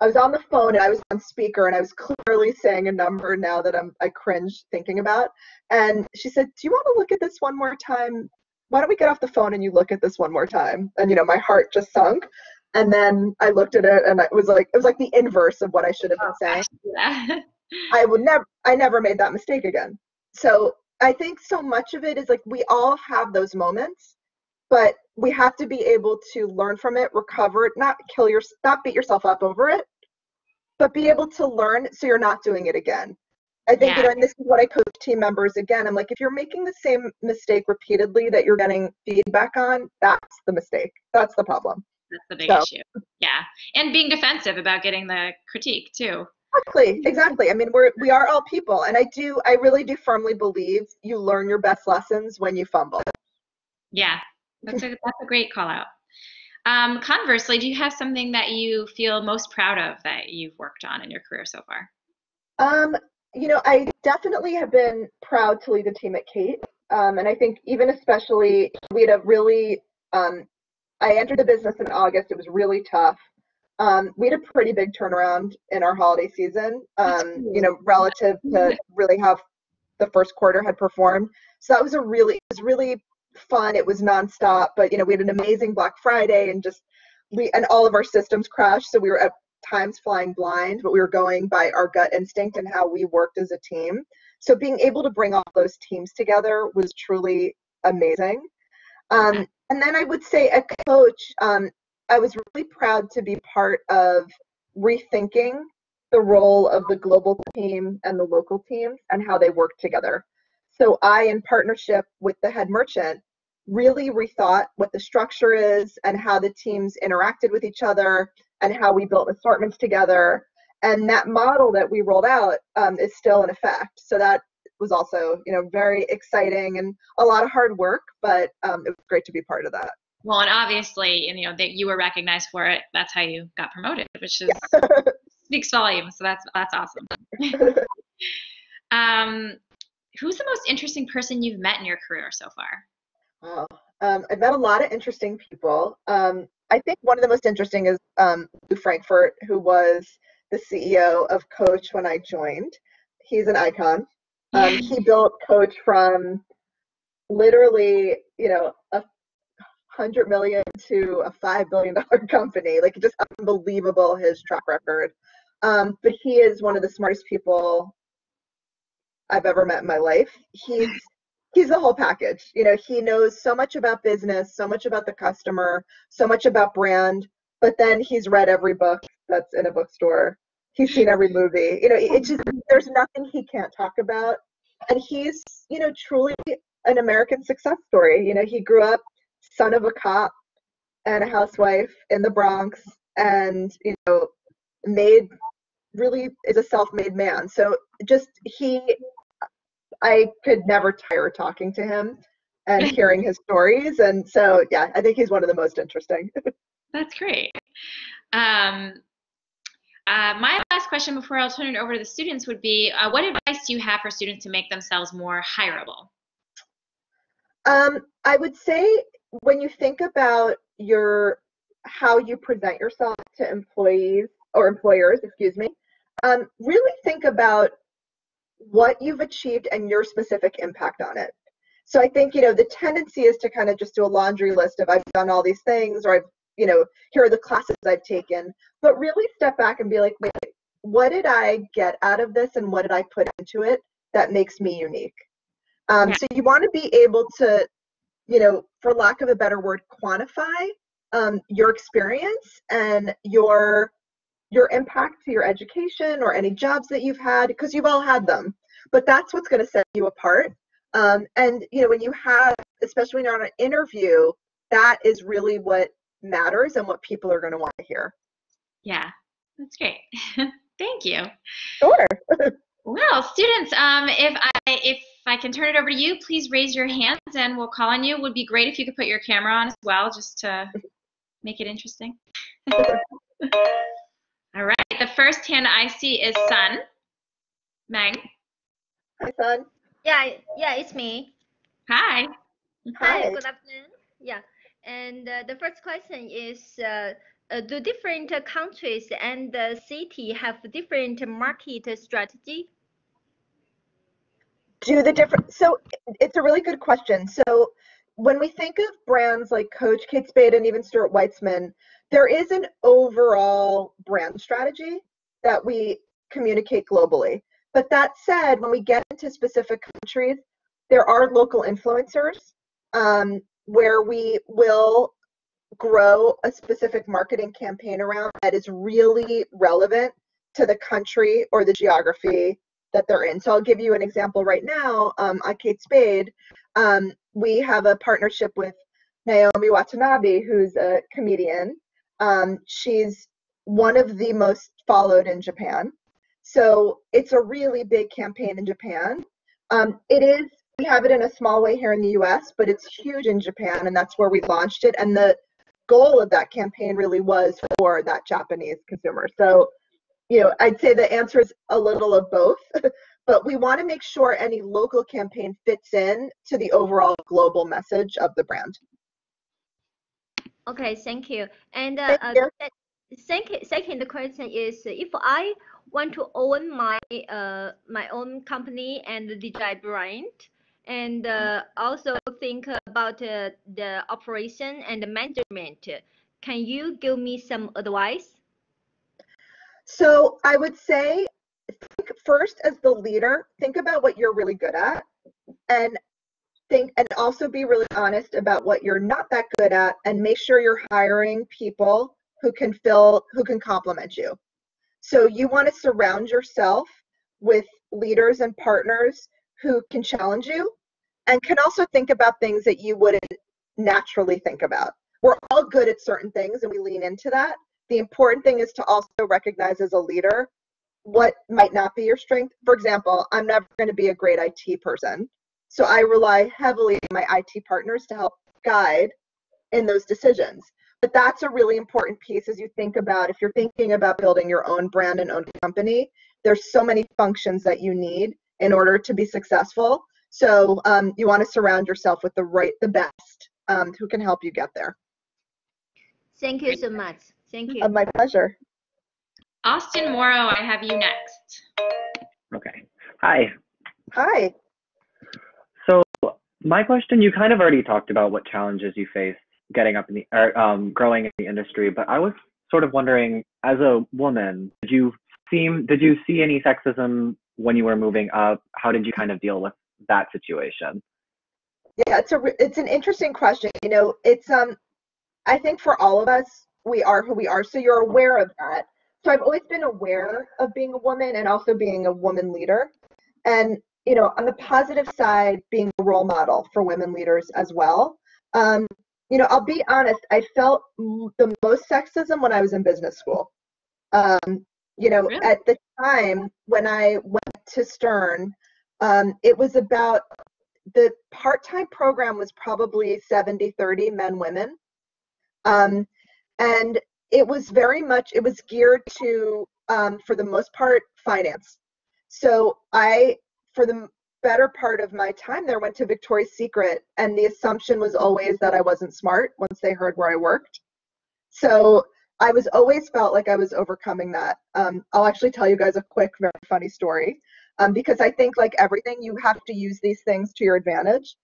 I was on the phone and I was on speaker and I was clearly saying a number now that I cringe thinking about. And she said, "Do you want to look at this one more time? Why don't we get off the phone and you look at this one more time?" And my heart just sunk. And then I looked at it and it was like the inverse of what I should have been saying. Yeah. I never made that mistake again. So I think so much of it is like we all have those moments, but we have to be able to learn from it, recover it, not beat yourself up over it, but be able to learn so you're not doing it again. I think, and this is what I coach team members again. I'm like, if you're making the same mistake repeatedly that you're getting feedback on, that's the mistake. That's the problem. That's the big issue. Yeah. And being defensive about getting the critique too. Exactly. I mean, we are all people. And I really do firmly believe you learn your best lessons when you fumble. Yeah. That's a great call out. Conversely, do you have something that you feel most proud of that you've worked on in your career so far? I definitely have been proud to lead the team at Kate. And I think even especially we had a really, I entered the business in August. It was really tough. We had a pretty big turnaround in our holiday season, relative to really how the first quarter had performed. So that was it was really fun. It was nonstop, but we had an amazing Black Friday and all of our systems crashed. So we were at times flying blind, but we were going by our gut instinct and how we worked as a team. So being able to bring all those teams together was truly amazing. And then I would say a coach, I was really proud to be part of rethinking the role of the global team and the local teams and how they work together. So I, in partnership with the head merchant, really rethought what the structure is and how the teams interacted with each other and how we built assortments together. And that model that we rolled out is still in effect. So that was also, very exciting and a lot of hard work, but it was great to be part of that. Well, and obviously, that you were recognized for it. That's how you got promoted, which is speaks volumes. So that's awesome. Who's the most interesting person you've met in your career so far? I've met a lot of interesting people. I think one of the most interesting is Lou Frankfurt, who was the CEO of Coach when I joined. He's an icon. He built Coach from literally, a $100 million to a $5 billion company. Like, just unbelievable, his track record. But he is one of the smartest people I've ever met in my life. He's the whole package. He knows so much about business, so much about the customer, so much about brand, but then he's read every book that's in a bookstore. He's seen every movie. It's just, there's nothing he can't talk about. And he's, truly an American success story. He grew up son of a cop and a housewife in the Bronx and, really is a self-made man. So just I could never tire talking to him and hearing his stories. And so, yeah, I think he's one of the most interesting. That's great. My last question before I'll turn it over to the students would be, what advice do you have for students to make themselves more hireable? I would say when you think about how you present yourself to employees or employers, excuse me. Really think about what you've achieved and your specific impact on it. So I think, the tendency is to kind of just do a laundry list of I've done all these things, or here are the classes I've taken, but really step back and be like, wait, what did I get out of this and what did I put into it that makes me unique? So you want to be able to, for lack of a better word, quantify your experience and your impact to your education or any jobs that you've had, because you've all had them, but that's what's going to set you apart. And when you have, especially when you're on an interview, that is really what matters and what people are going to want to hear. Yeah, that's great. Thank you. Sure. Well, students, if I can turn it over to you, please raise your hands and we'll call on you. It would be great if you could put your camera on as well, just to make it interesting. All right, the first hand I see is Sun. Meg. Hi, Sun. Yeah, it's me. Hi. Hi, good afternoon. Yeah, and the first question is, do different countries and city have different market strategy? So it's a really good question. So when we think of brands like Coach, Kate Spade, and even Stuart Weitzman, there is an overall brand strategy that we communicate globally. But that said, when we get into specific countries, there are local influencers where we will grow a specific marketing campaign around that is really relevant to the country or the geography that they're in. So I'll give you an example right now. On Kate Spade, we have a partnership with Naomi Watanabe, who's a comedian. She's one of the most followed in Japan. So it's a really big campaign in Japan. We have it in a small way here in the US, but it's huge in Japan, and that's where we launched it. And the goal of that campaign really was for that Japanese consumer. So, I'd say the answer is a little of both, but we want to make sure any local campaign fits in to the overall global message of the brand. Okay, thank you. And second question is, if I want to own my my own company and design brand, and also think about the operation and the management, can you give me some advice? So I would say, think first as the leader, think about what you're really good at, and also be really honest about what you're not that good at, and make sure you're hiring people who can complement you. So you want to surround yourself with leaders and partners who can challenge you and can also think about things that you wouldn't naturally think about. We're all good at certain things and we lean into that. The important thing is to also recognize as a leader what might not be your strength. For example, I'm never going to be a great IT person. So I rely heavily on my IT partners to help guide in those decisions. But that's a really important piece as you think about, if you're thinking about building your own brand and own company, there's so many functions that you need in order to be successful. So you want to surround yourself with the best who can help you get there. Thank you so much. Thank you. My pleasure. Austin Morrow, I have you next. Okay. Hi. Hi. So my question, you kind of already talked about what challenges you faced getting up in the growing in the industry, but I was sort of wondering, as a woman, did you see any sexism when you were moving up? How did you kind of deal with that situation? Yeah, it's an interesting question. It's I think for all of us, we are who we are, so you're aware of that. So I've always been aware of being a woman and also being a woman leader. And, on the positive side, being a role model for women leaders as well. I'll be honest, I felt the most sexism when I was in business school. Really? At the time when I went to Stern, it was about, the part-time program was probably 70-30 men, women. And it was geared to, for the most part, finance. So for the better part of my time there, went to Victoria's Secret, and the assumption was always that I wasn't smart once they heard where I worked. So I was always felt like I was overcoming that. I'll actually tell you guys a quick, very funny story, because I think like everything, you have to use these things to your advantage.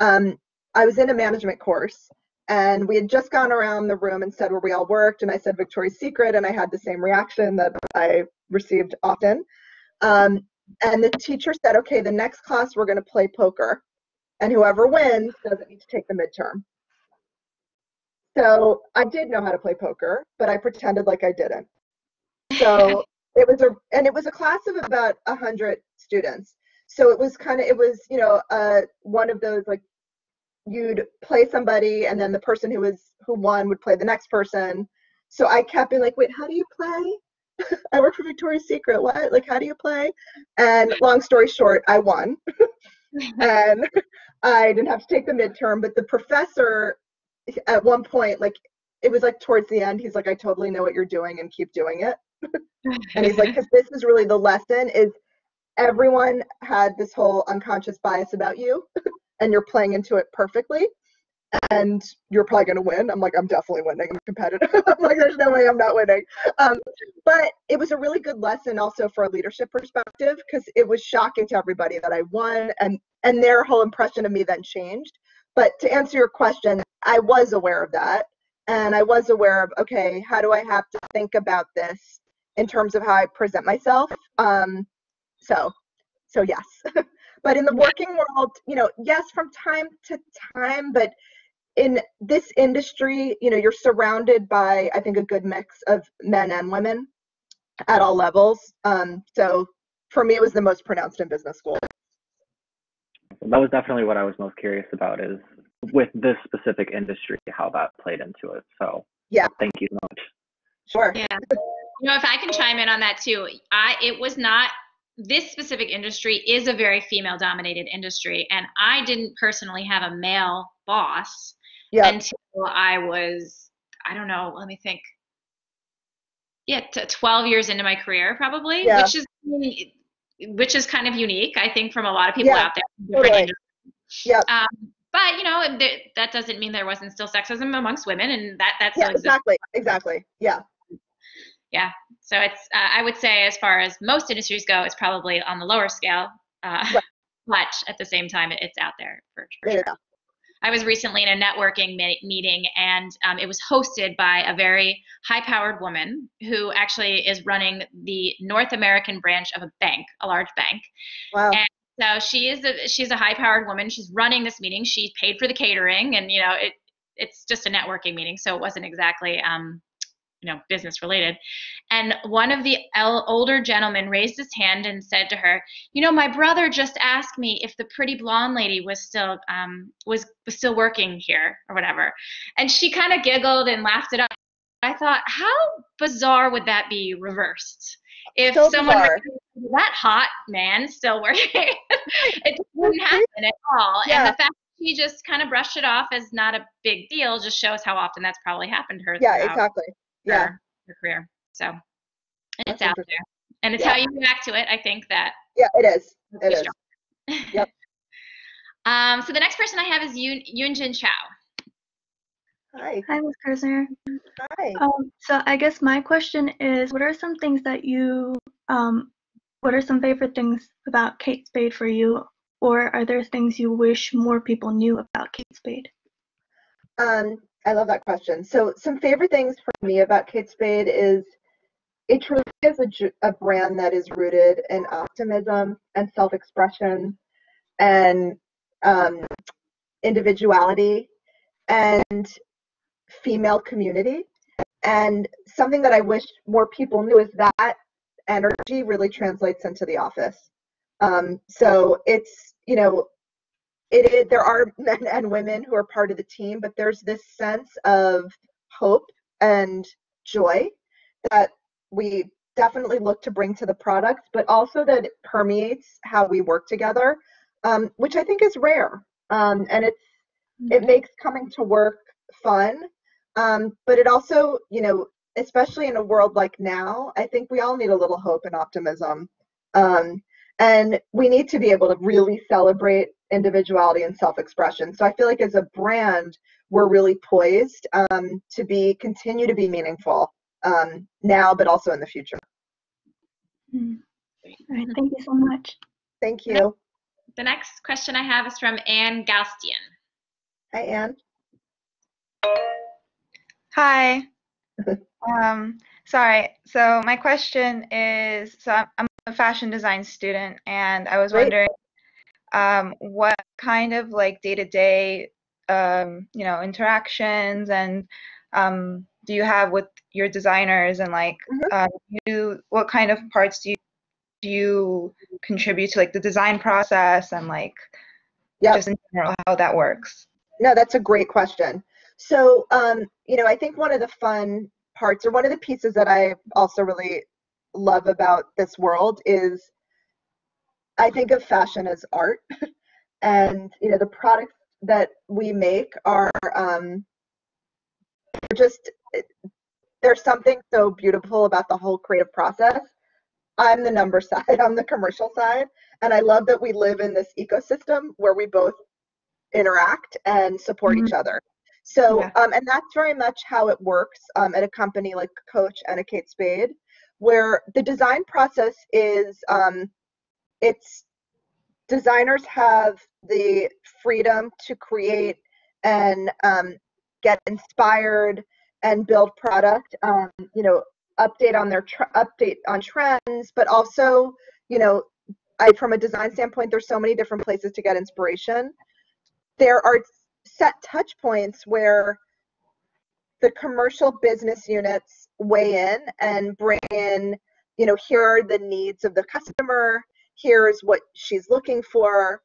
I was in a management course, and we had just gone around the room and said where we all worked, and I said Victoria's Secret, and I had the same reaction that I received often. And the teacher said, okay, the next class we're going to play poker, and whoever wins doesn't need to take the midterm. So I did know how to play poker, but I pretended like I didn't. So it was a class of about 100 students. So it was one of those, like, you'd play somebody and then the person who won would play the next person. So I kept being like, wait, how do you play? I work for Victoria's Secret. What? Like, how do you play? And long story short, I won. And I didn't have to take the midterm, but the professor at one point, like, it was like towards the end, he's like, I totally know what you're doing and keep doing it. And he's like, because this is really the lesson, is everyone had this whole unconscious bias about you and you're playing into it perfectly and you're probably going to win. I'm like, I'm definitely winning. I'm competitive. I'm like, there's no way I'm not winning. But it was a really good lesson also for a leadership perspective, because it was shocking to everybody that I won, and their whole impression of me then changed. But to answer your question, I was aware of that. And I was aware of, okay, how do I have to think about this in terms of how I present myself? So yes. But in the working world, yes, from time to time, but in this industry, you're surrounded by, I think, a good mix of men and women at all levels. So for me, it was the most pronounced in business school. That was definitely what I was most curious about, is with this specific industry, how that played into it. So yeah, thank you so much. Sure. Yeah. If I can chime in on that too, it was not, this specific industry is a very female-dominated industry, and I didn't personally have a male boss until I was, I don't know, let me think, 12 years into my career probably, which is kind of unique, I think, from a lot of people out there. Totally. Yeah. But that doesn't mean there wasn't still sexism amongst women, and that still exists. Exactly. Yeah. Yeah. So it's, I would say, as far as most industries go, it's probably on the lower scale, but at the same time, it's out there for sure. I was recently in a networking meeting, and it was hosted by a very high-powered woman who actually is running the North American branch of a bank, a large bank. Wow. And so she's a high-powered woman. She's running this meeting. She paid for the catering, and it's just a networking meeting, so it wasn't exactly business related. And one of the older gentlemen raised his hand and said to her, my brother just asked me if the pretty blonde lady was still still working here or whatever. And she kind of giggled and laughed it up. I thought, how bizarre would that be reversed? If someone that hot man still working, it wouldn't happen at all. Yeah. And the fact that she just kind of brushed it off as not a big deal just shows how often that's probably happened to her. Yeah, exactly. Her career. So it's out there, and it's how you react to it. I think that. Yeah, it is. It is. Yep. So the next person I have is Yunjin Chow. Hi. Hi, Ms. Kirszner. Hi. So I guess my question is, what are some things that what are some favorite things about Kate Spade for you, or are there things you wish more people knew about Kate Spade? I love that question. So some favorite things for me about Kate Spade is it truly is a brand that is rooted in optimism and self-expression and individuality and female community. And something that I wish more people knew is that energy really translates into the office. So it's, there are men and women who are part of the team, but there's this sense of hope and joy that we definitely look to bring to the products, but also that it permeates how we work together, which I think is rare. And it makes coming to work fun, but it also, especially in a world like now, I think we all need a little hope and optimism. And we need to be able to really celebrate individuality and self-expression. So I feel like as a brand, we're really poised to continue to be meaningful now, but also in the future. All right, thank you so much. Thank you. The next question I have is from Anne Galstian. Hi, Anne. Hi. Sorry. So my question is, so I'm a fashion design student, and I was wondering what kind of like day-to-day, interactions and do you have with your designers, and like what kind of parts do you contribute to like the design process, and like just in general how that works? No, that's a great question. So, I think one of the fun parts, or one of the pieces that I also really love about this world is I think of fashion as art. And, the products that we make are there's something so beautiful about the whole creative process. I'm the number side, I'm the commercial side. And I love that we live in this ecosystem where we both interact and support each other. So, and that's very much how it works at a company like Coach and a Kate Spade, where the design process is, designers have the freedom to create and get inspired and build product, update on trends, but also, from a design standpoint, there's so many different places to get inspiration. There are set touch points where the commercial business units weigh in and bring in, here are the needs of the customer, here's what she's looking for,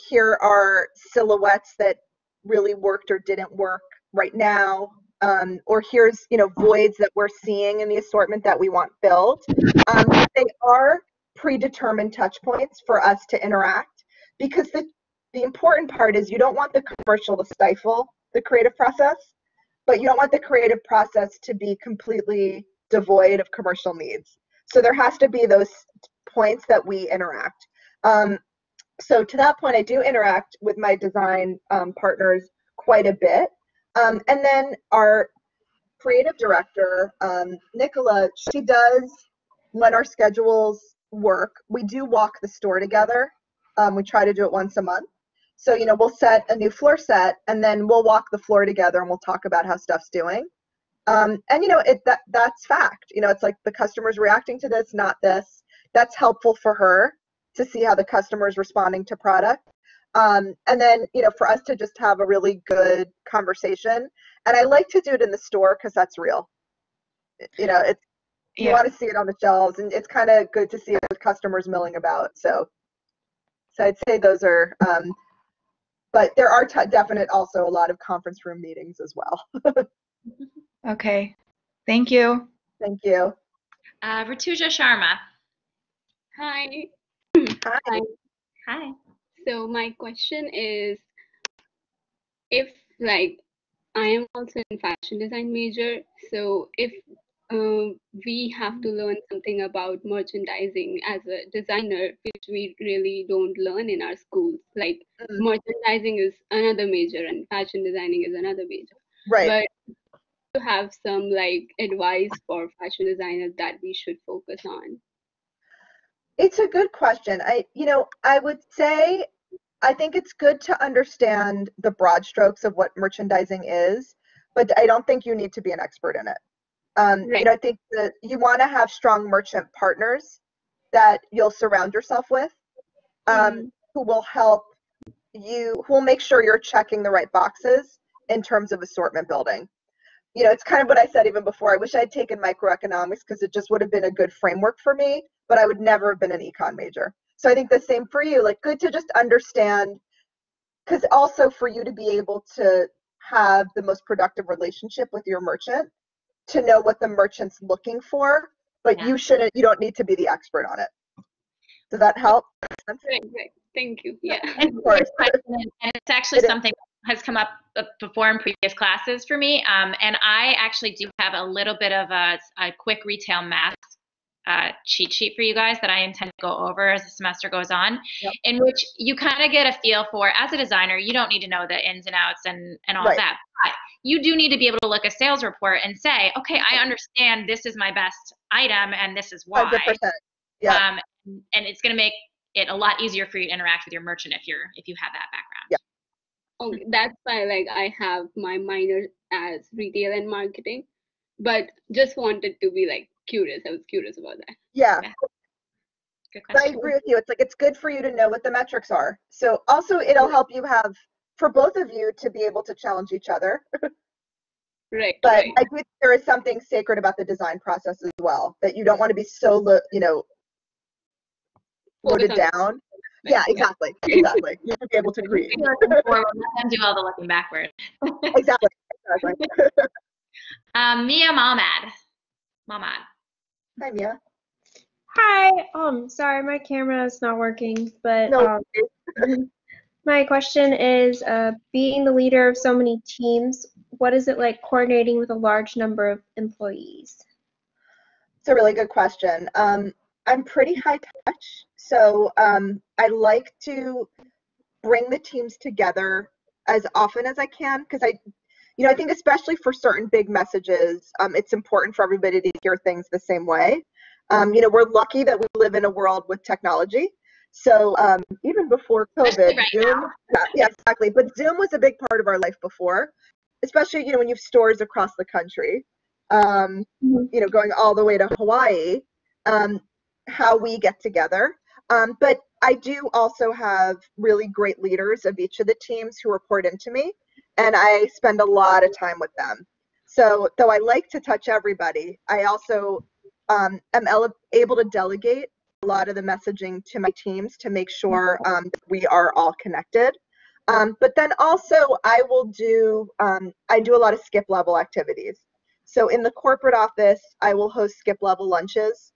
here are silhouettes that really worked or didn't work right now, or here's, voids that we're seeing in the assortment that we want filled. They are predetermined touch points for us to interact, because the important part is you don't want the commercial to stifle the creative process, but you don't want the creative process to be completely devoid of commercial needs. So there has to be those points that we interact. So to that point, I do interact with my design partners quite a bit. And then our creative director, Nicola, she does, when our schedules work, we do walk the store together. We try to do it once a month. So, we'll set a new floor set, and then we'll walk the floor together and we'll talk about how stuff's doing. And, that's fact. It's like the customer's reacting to this, not this. That's helpful for her to see how the customer is responding to product. And then, for us to just have a really good conversation. And I like to do it in the store because that's real. You want to see it on the shelves, and it's kind of good to see it with customers milling about. So I'd say those are, but there are definite also a lot of conference room meetings as well. Okay, thank you. Thank you. Rituja Sharma. Hi. Hi. Hi. So my question is, if like I am also in fashion design major, so if we have to learn something about merchandising as a designer, which we really don't learn in our schools. Like merchandising is another major and fashion designing is another major. Right. But to have some like advice for fashion designers that we should focus on. It's a good question. I would say I think it's good to understand the broad strokes of what merchandising is, but I don't think you need to be an expert in it. Right. I think that you want to have strong merchant partners that you'll surround yourself with, who will help you, who will make sure you're checking the right boxes in terms of assortment building. It's kind of what I said even before. I wish I'd taken microeconomics because it just would have been a good framework for me, but I would never have been an econ major. So I think the same for you, like good to just understand, because also for you to be able to have the most productive relationship with your merchant, to know what the merchant's looking for, but you don't need to be the expert on it. Does that help? Right. Thank you. Yeah. And it's actually something that has come up before in previous classes for me. And I actually do have a little bit of a quick retail math cheat sheet for you guys that I intend to go over as the semester goes on, Yep. in which you kind of get a feel for, as a designer, you don't need to know the ins and outs and all Right. that. But you do need to be able to look at a sales report and say, okay, I understand this is my best item and this is why. 100%. Yeah. And it's going to make it a lot easier for you to interact with your merchant if you have that background. Yeah. Okay, that's why like I have my minor as retail and marketing, but just wanted to be like curious. I was curious about that. Yeah. Good But I question. agree with you. It's like, it's good for you to know what the metrics are. So also it'll help you have, for both of you to be able to challenge each other. Right. But Right. I think there is something sacred about the design process as well, that you don't want to be so, loaded down. Yeah, exactly. Exactly. You should be able to create. Let them do all the looking backward. Exactly. Mia Mahmad. Hi, Mia. Hi. Sorry, my camera is not working, but No. my question is, being the leader of so many teams, what is it like coordinating with a large number of employees? It's a really good question. I'm pretty high touch, so I like to bring the teams together as often as I can, because I think especially for certain big messages, it's important for everybody to hear things the same way. We're lucky that we live in a world with technology. So even before COVID, right Zoom, yeah, exactly. But Zoom was a big part of our life before, especially, when you have stores across the country, going all the way to Hawaii, how we get together. But I do also have really great leaders of each of the teams who report into me, and I spend a lot of time with them. So though I like to touch everybody, I also am able to delegate a lot of the messaging to my teams to make sure that we are all connected. But then also I do a lot of skip level activities. So in the corporate office, I will host skip level lunches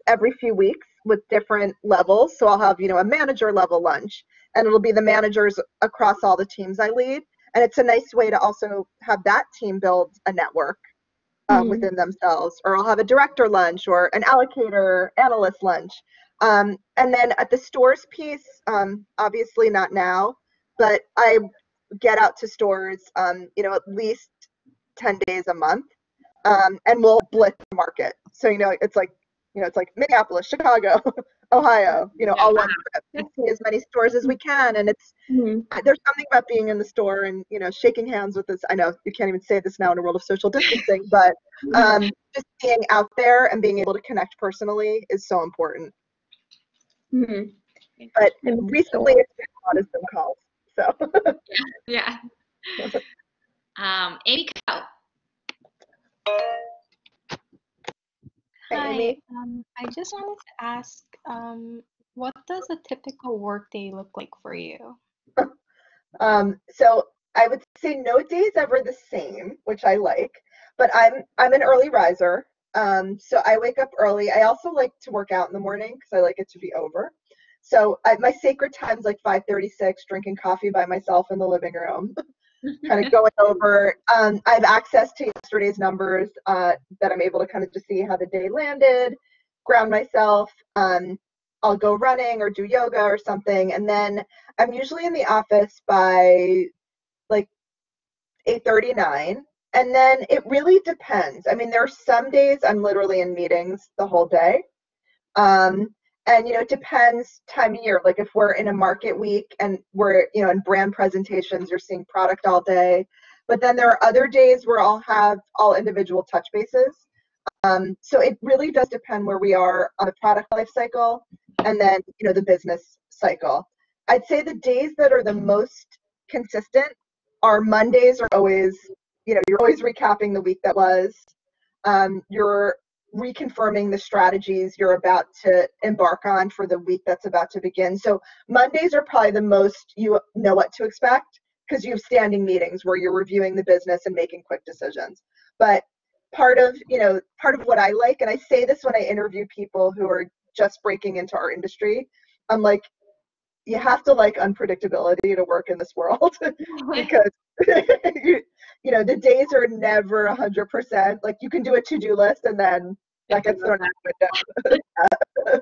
every few weeks with different levels. So I'll have, a manager level lunch, and it'll be the managers across all the teams I lead. And it's a nice way to also have that team build a network within themselves. Or I'll have a director lunch or an allocator analyst lunch. And then at the stores piece, obviously not now, but I get out to stores, at least 10 days a month, and we'll blitz the market. So, it's like Minneapolis, Chicago, Ohio, all one trip, and see as many stores as we can. And it's, there's something about being in the store and, shaking hands with this. I know you can't even say this now in a world of social distancing, but just being out there and being able to connect personally is so important. But recently it's been a lot of Zoom calls. So yeah. Amy Cow. Hi, I just wanted to ask, what does a typical workday look like for you? So I would say no day's ever the same, which I like, but I'm an early riser. So I wake up early. I also like to work out in the morning because I like it to be over. So my sacred time's like 5:36, drinking coffee by myself in the living room, kind of going over. I have access to yesterday's numbers that I'm able to kind of just see how the day landed, ground myself. I'll go running or do yoga or something, and then I'm usually in the office by like 8:39. And then it really depends. I mean, there are some days I'm literally in meetings the whole day. And, it depends time of year. Like if we're in a market week and we're, in brand presentations, you're seeing product all day. But then there are other days where I'll have all individual touch bases. So it really does depend where we are on the product life cycle and then, the business cycle. I'd say the days that are the most consistent are Mondays are always, you're always recapping the week that was. You're reconfirming the strategies you're about to embark on for the week that's about to begin. So Mondays are probably the most you know what to expect because you have standing meetings where you're reviewing the business and making quick decisions. But part of what I like, and I say this when I interview people who are just breaking into our industry, I'm like, you have to like unpredictability to work in this world because the days are never 100%. Like you can do a to-do list and then that gets thrown out the window.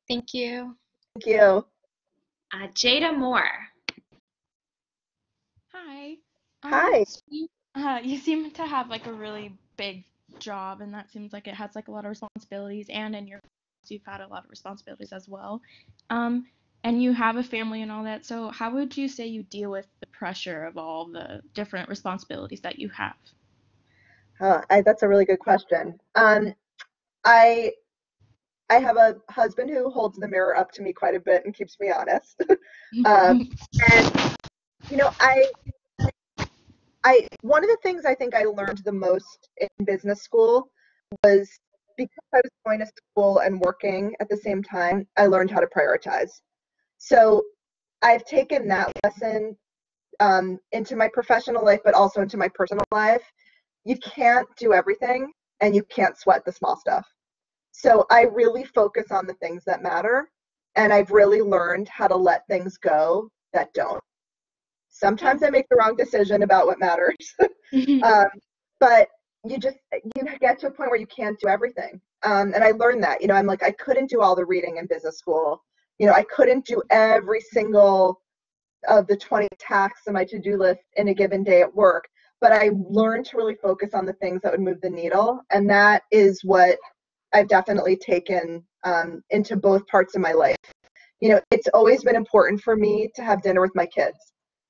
Thank you. Thank you. Jada Moore. Hi. Hi. You seem to have like a really big job, and that seems like it has like a lot of responsibilities, and in your you've had a lot of responsibilities as well. And you have a family and all that, so how would you say you deal with the pressure of all the different responsibilities that you have? That's a really good question. I have a husband who holds the mirror up to me quite a bit and keeps me honest. And you know, one of the things I think I learned the most in business school was because I was going to school and working at the same time, I learned how to prioritize. So I've taken that lesson into my professional life, but also into my personal life. You can't do everything, and you can't sweat the small stuff. So I really focus on the things that matter, and I've really learned how to let things go that don't. Sometimes I make the wrong decision about what matters, but you get to a point where you can't do everything. And I learned that, I'm like, I couldn't do all the reading in business school. I couldn't do every single of the 20 tasks on my to-do list in a given day at work, but I learned to really focus on the things that would move the needle. And that is what I've definitely taken into both parts of my life. It's always been important for me to have dinner with my kids.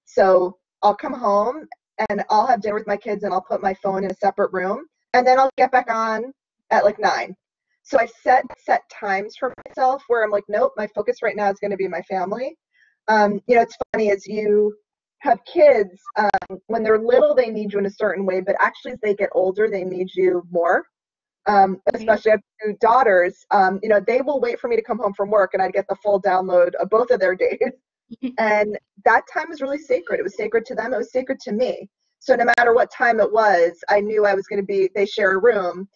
So I'll come home and I'll have dinner with my kids and I'll put my phone in a separate room and then I'll get back on at like 9. So I set times for myself where I'm like, nope, my focus right now is going to be my family. It's funny as you have kids, when they're little, they need you in a certain way, but actually as they get older, they need you more. Especially I have 2 daughters, they will wait for me to come home from work and I'd get the full download of both of their days. And that time was really sacred. It was sacred to them. It was sacred to me. So no matter what time it was, I knew I was going to be, they share a room,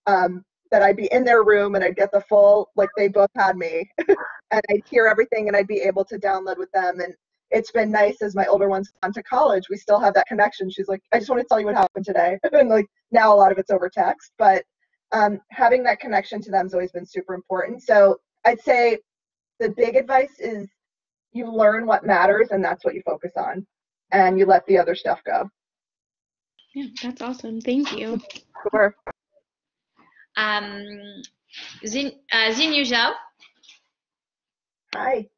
that I'd be in their room and I'd get the full, like they both had me and I'd hear everything and I'd be able to download with them. And it's been nice as my older one's gone to college. We still have that connection. She's like, I just want to tell you what happened today. And like now a lot of it's over text, but having that connection to them has always been super important. So I'd say the big advice is you learn what matters and that's what you focus on and you let the other stuff go. Yeah, that's awesome. Thank you. Sure. Xin Yuzhou. Hi.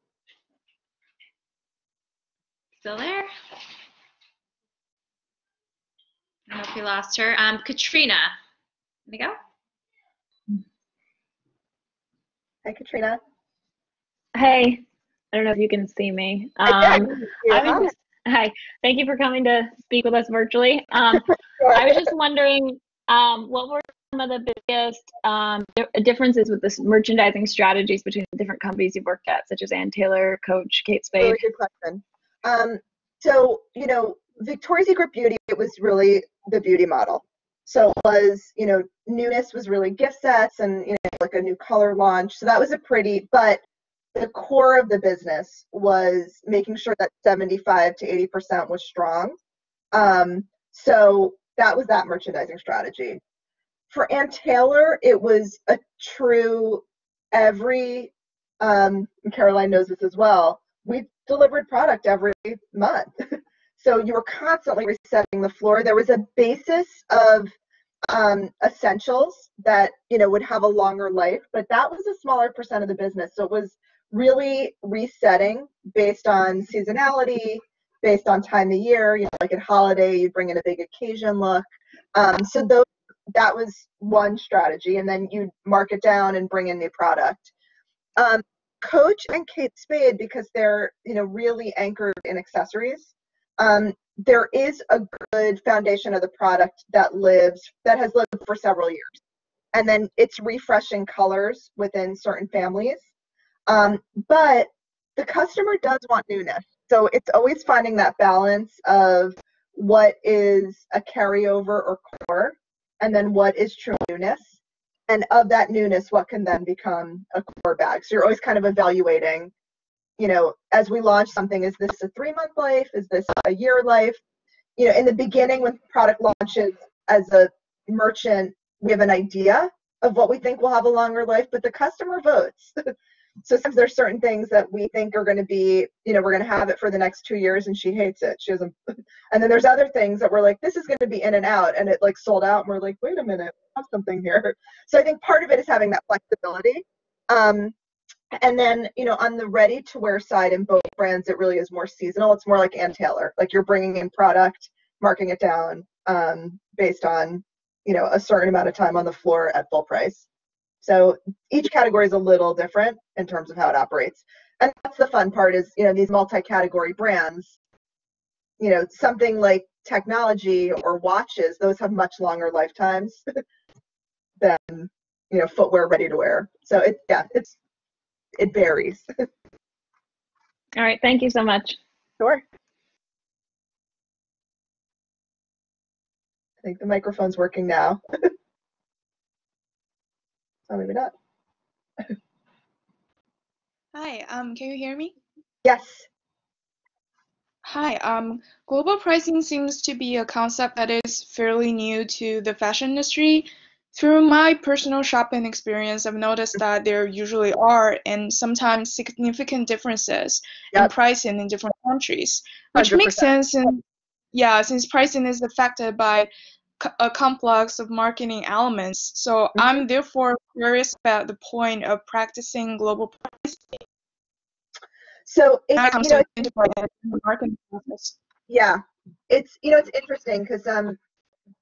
Still there? I don't know if we lost her. Katrina. There we go. Hi, Katrina. Hey, I don't know if you can see me. Hi. Hi, thank you for coming to speak with us virtually. I was just wondering, what were some of the biggest differences with the merchandising strategies between the different companies you've worked at, such as Ann Taylor, Coach, Kate Spade? Really good question. So, Victoria's Secret Beauty, it was really the beauty model. So it was, newness was really gift sets and, like a new color launch. So that was but the core of the business was making sure that 75 to 80% was strong. So that was that merchandising strategy. For Ann Taylor, it was a true and Caroline knows this as well, we delivered product every month. So you were constantly resetting the floor. There was a basis of essentials that, would have a longer life, but that was a smaller percent of the business. So it was really resetting based on seasonality, based on time of year, like at holiday, you'd bring in a big occasion look. So that was one strategy, and then you'd mark it down and bring in new product. Coach and Kate Spade, because they're, really anchored in accessories, there is a good foundation of the product that has lived for several years. And then it's refreshing colors within certain families. But the customer does want newness. So it's always finding that balance of what is a carryover or core, and then what is true newness. And of that newness, what can then become a core bag? So you're always kind of evaluating, as we launch something, is this a 3-month life? Is this a year life? In the beginning when product launches, as a merchant, we have an idea of what we think will have a longer life, but the customer votes. So sometimes there's certain things that we think are going to be, we're going to have it for the next 2 years and she hates it. She doesn't. And then there's other things that we're like, this is going to be in and out, and it like sold out and we're like, wait a minute, I have something here. So I think part of it is having that flexibility. And then, on the ready to wear side in both brands, it really is more seasonal. It's more like Ann Taylor, like you're bringing in product, marking it down based on, a certain amount of time on the floor at full price. So each category is a little different in terms of how it operates. And that's the fun part is, these multi-category brands, something like technology or watches, those have much longer lifetimes than, footwear ready to wear. So it varies. All right. Thank you so much. Sure. I think the microphone's working now. Oh, maybe not. Hi, can you hear me? Yes. Hi, global pricing seems to be a concept that is fairly new to the fashion industry. Through my personal shopping experience, I've noticed that there usually are and sometimes significant differences in pricing in different countries, which 100%. makes sense since pricing is affected by a complex of marketing elements. So I'm therefore curious about the point of practicing global pricing. So in the marketing process. Yeah, it's interesting because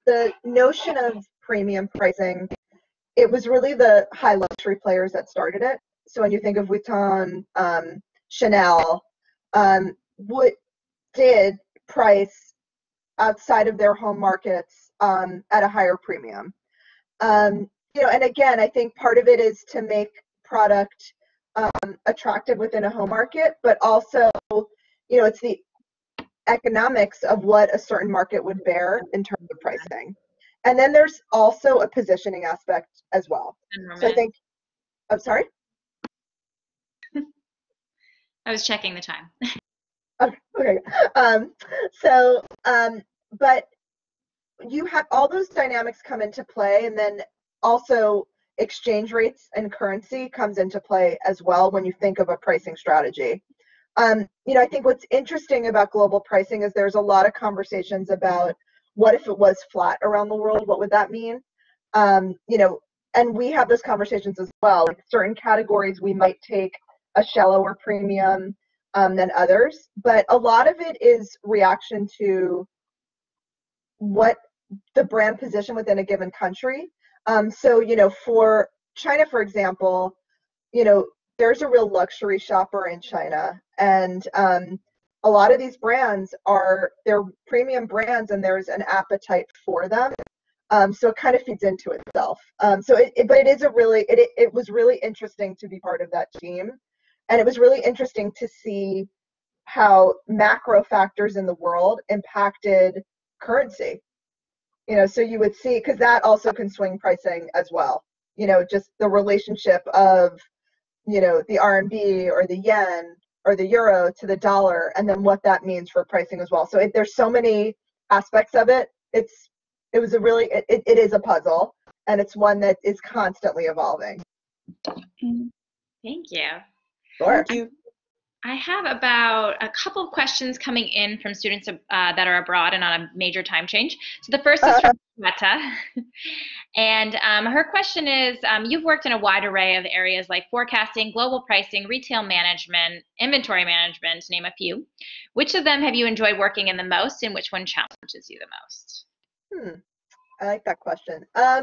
the notion of premium pricing, it was really the high luxury players that started it. So when you think of Vuitton, Chanel, what did price outside of their home markets at a higher premium. And again, I think part of it is to make product attractive within a home market, but also, it's the economics of what a certain market would bear in terms of pricing. And then there's also a positioning aspect as well. So I think, I'm sorry? I was checking the time. Okay. But you have all those dynamics come into play, and then also exchange rates and currency comes into play as well when you think of a pricing strategy. I think what's interesting about global pricing is there's a lot of conversations about what if it was flat around the world, what would that mean? And we have those conversations as well. Like certain categories we might take a shallower premium than others, but a lot of it is reaction to what the brand position within a given country. So, for China, for example, there's a real luxury shopper in China, and a lot of these brands they're premium brands, and there's an appetite for them. So it kind of feeds into itself. But it was really interesting to be part of that team, and it was really interesting to see how macro factors in the world impacted currency. So you would see, because that also can swing pricing as well. Just the relationship of the RMB or the yen or the euro to the dollar, and then what that means for pricing as well. So there's so many aspects of it. It is a puzzle, and it's one that is constantly evolving. Thank you. Sure. Thank you. I have about a couple of questions coming in from students that are abroad and on a major time change. So the first is from Meta. And her question is, you've worked in a wide array of areas like forecasting, global pricing, retail management, inventory management, to name a few. Which of them have you enjoyed working in the most, and which one challenges you the most? I like that question. I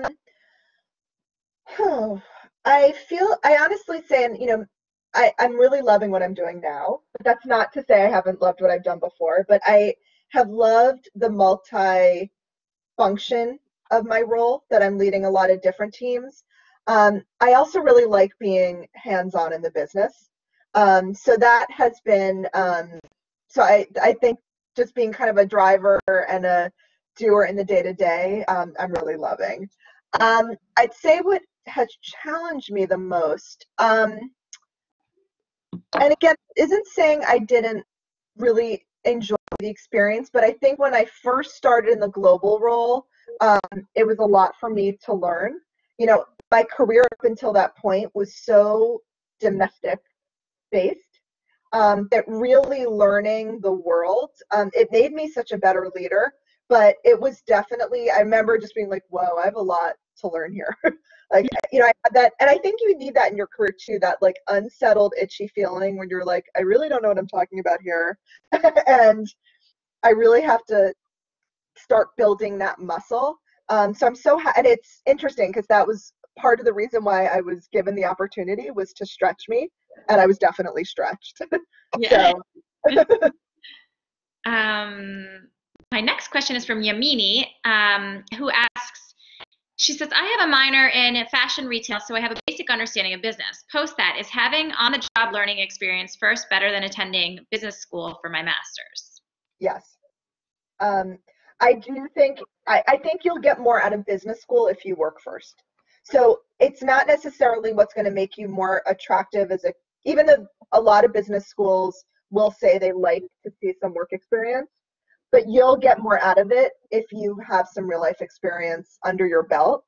honestly say, and I'm really loving what I'm doing now. But that's not to say I haven't loved what I've done before, but I have loved the multi-function of my role, that I'm leading a lot of different teams. I also really like being hands-on in the business. So that has been, so I think just being kind of a driver and a doer in the day-to-day, I'm really loving. I'd say what has challenged me the most, and again, isn't saying I didn't really enjoy the experience, but I think when I first started in the global role, it was a lot for me to learn. You know, my career up until that point was so domestic based that really learning the world, it made me such a better leader. But it was definitely, I remember just being like, whoa, I have a lot to learn here. Like, you know, I had that, and I think you need that in your career too, that like unsettled, itchy feeling when you're like, I really don't know what I'm talking about here. And I really have to start building that muscle. So I'm so, and it's interesting because that was part of the reason why I was given the opportunity was to stretch me, and I was definitely stretched. Yeah. So. My next question is from Yamini, who asks, she says, I have a minor in fashion retail, so I have a basic understanding of business. Post that, is having on-the-job learning experience first better than attending business school for my master's? Yes. I do think, I think you'll get more out of business school if you work first. So it's not necessarily what's going to make you more attractive as even though a lot of business schools will say they like to see some work experience, but you'll get more out of it if you have some real life experience under your belt.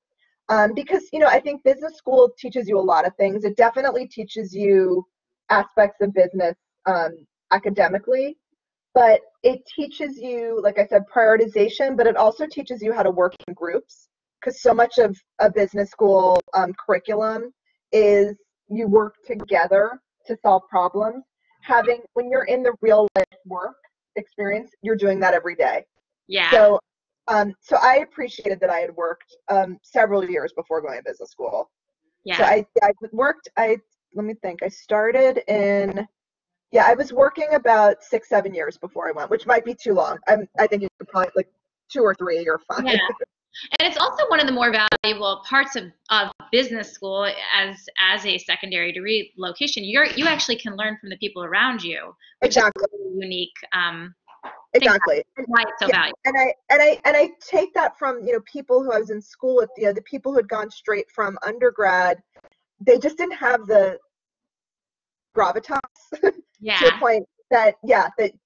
Because, you know, I think business school teaches you a lot of things. It definitely teaches you aspects of business academically, but it teaches you, like I said, prioritization, but it also teaches you how to work in groups, because so much of a business school curriculum is you work together to solve problems. When you're in the real life work experience, you're doing that every day. Yeah. So I appreciated that I had worked several years before going to business school. Yeah. So I worked, let me think, I started in, I was working about 6-7 years before I went, which might be too long. I think you could probably like 2 or 3, you're fine. Yeah. And it's also one of the more valuable parts of business school as a secondary degree location. You actually can learn from the people around you, which exactly. is really unique. Exactly. Why it's so valuable. And I take that from, you know, people who I was in school with, you know, the people who had gone straight from undergrad, they just didn't have the gravitas to a point that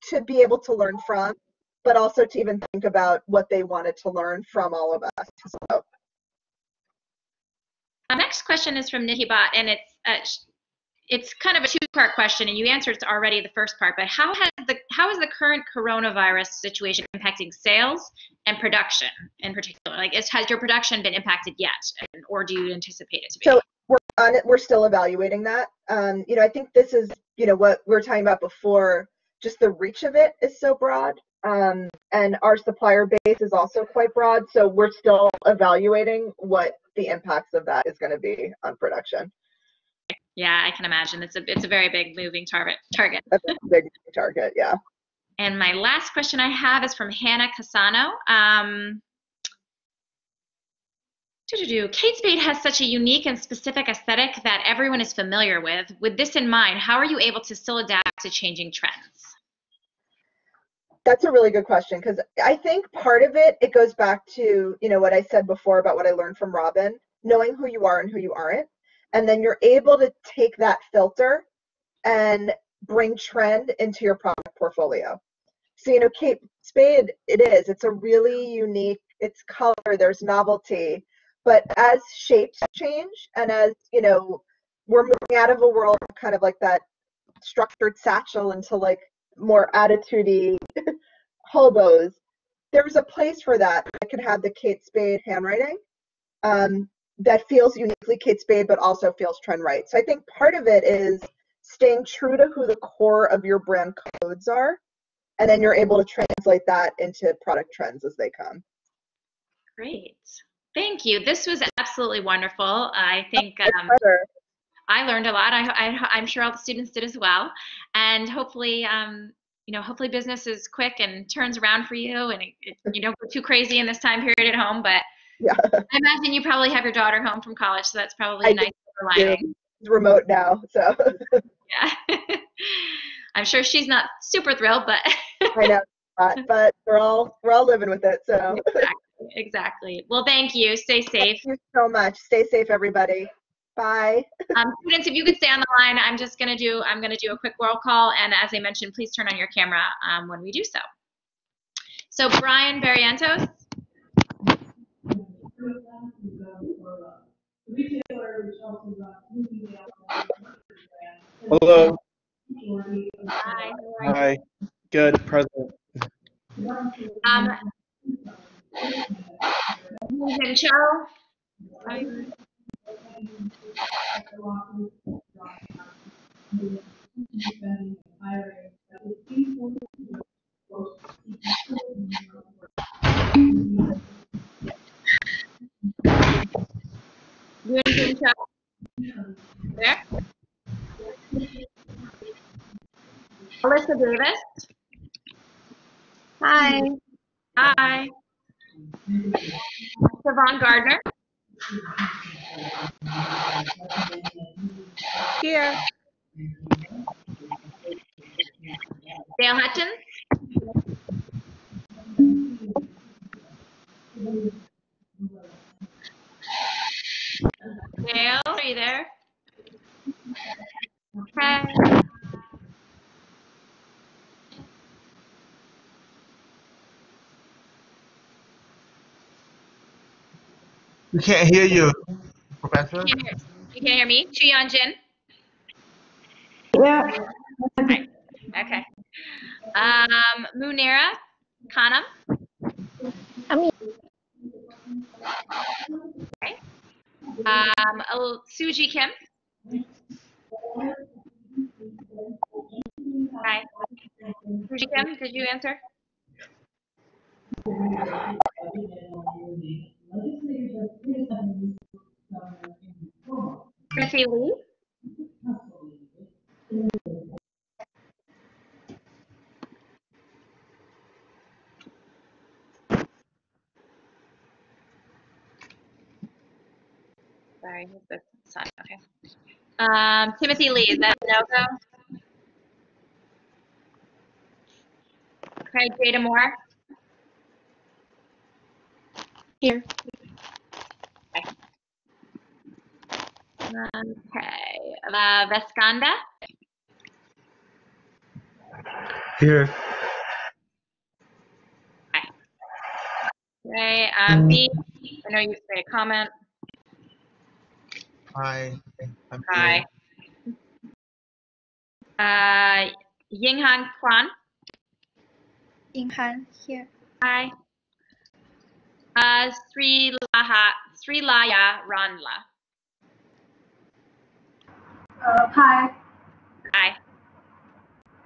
to be able to learn from, but also to even think about what they wanted to learn from all of us. So. Our next question is from Nikki Bott, and it's kind of a two-part question, and you answered already the first part, but how is the current coronavirus situation impacting sales and production in particular? Like, has your production been impacted yet, or do you anticipate it to be? So we're still evaluating that. You know, I think this is, you know, what we were talking about before, just the reach of it is so broad, and our supplier base is also quite broad, so we're still evaluating what the impacts of that is going to be on production. Yeah, I can imagine. It's a very big moving target. That's a big target, yeah. And my last question I have is from Hannah Casano. Kate Spade has such a unique and specific aesthetic that everyone is familiar with. With this in mind, how are you able to still adapt to changing trends? That's a really good question, because I think part of it goes back to, you know, what I said before about what I learned from Robin, knowing who you are and who you aren't. And then you're able to take that filter and bring trend into your product portfolio. So, you know, Kate Spade, it's a really unique, it's color, there's novelty, but as shapes change and as, you know, we're moving out of a world of kind of like that structured satchel into like more attitude-y hobos, there's a place for that can have the Kate Spade handwriting that feels uniquely Kate Spade, but also feels trend right. So I think part of it is staying true to who the core of your brand codes are, and then you're able to translate that into product trends as they come. Great. Thank you. This was absolutely wonderful. I think I learned a lot. I'm sure all the students did as well. And hopefully, you know, hopefully business is quick and turns around for you, and you don't go too crazy in this time period at home. But I imagine you probably have your daughter home from college, so that's probably a nice lining. It's remote now, so. Yeah. I'm sure she's not super thrilled, but I know, but we're all living with it, so. Exactly. Well, thank you. Stay safe. Thank you so much. Stay safe, everybody. Bye. Students, if you could stay on the line, I'm gonna do a quick roll call, and as I mentioned, please turn on your camera when we do so. So Brian Barrientos. Hello. Hi. Hi. Good. Present. Show. There. Alyssa Davis. Hi. Hi. Savon Gardner. Here. Dale Hutchins. Dale, are you there? Okay. We can't hear you, Professor. You can't hear me? Chuyeon Jin. Yeah. Okay. Munira Khanam. Okay. Suji Kim. Hi. Suji Kim, did you answer? Timothy Lee. Sorry, who's the son? Okay. Timothy Lee, is that no-go? Okay, Jada Moore. Here. Okay. Veskanda. Here. Okay. B. I know you made a comment. Hi. I'm Hi. Yinghan Kwan. Yinghan here. Hi. Srilaya Ranla. Hi. Hi.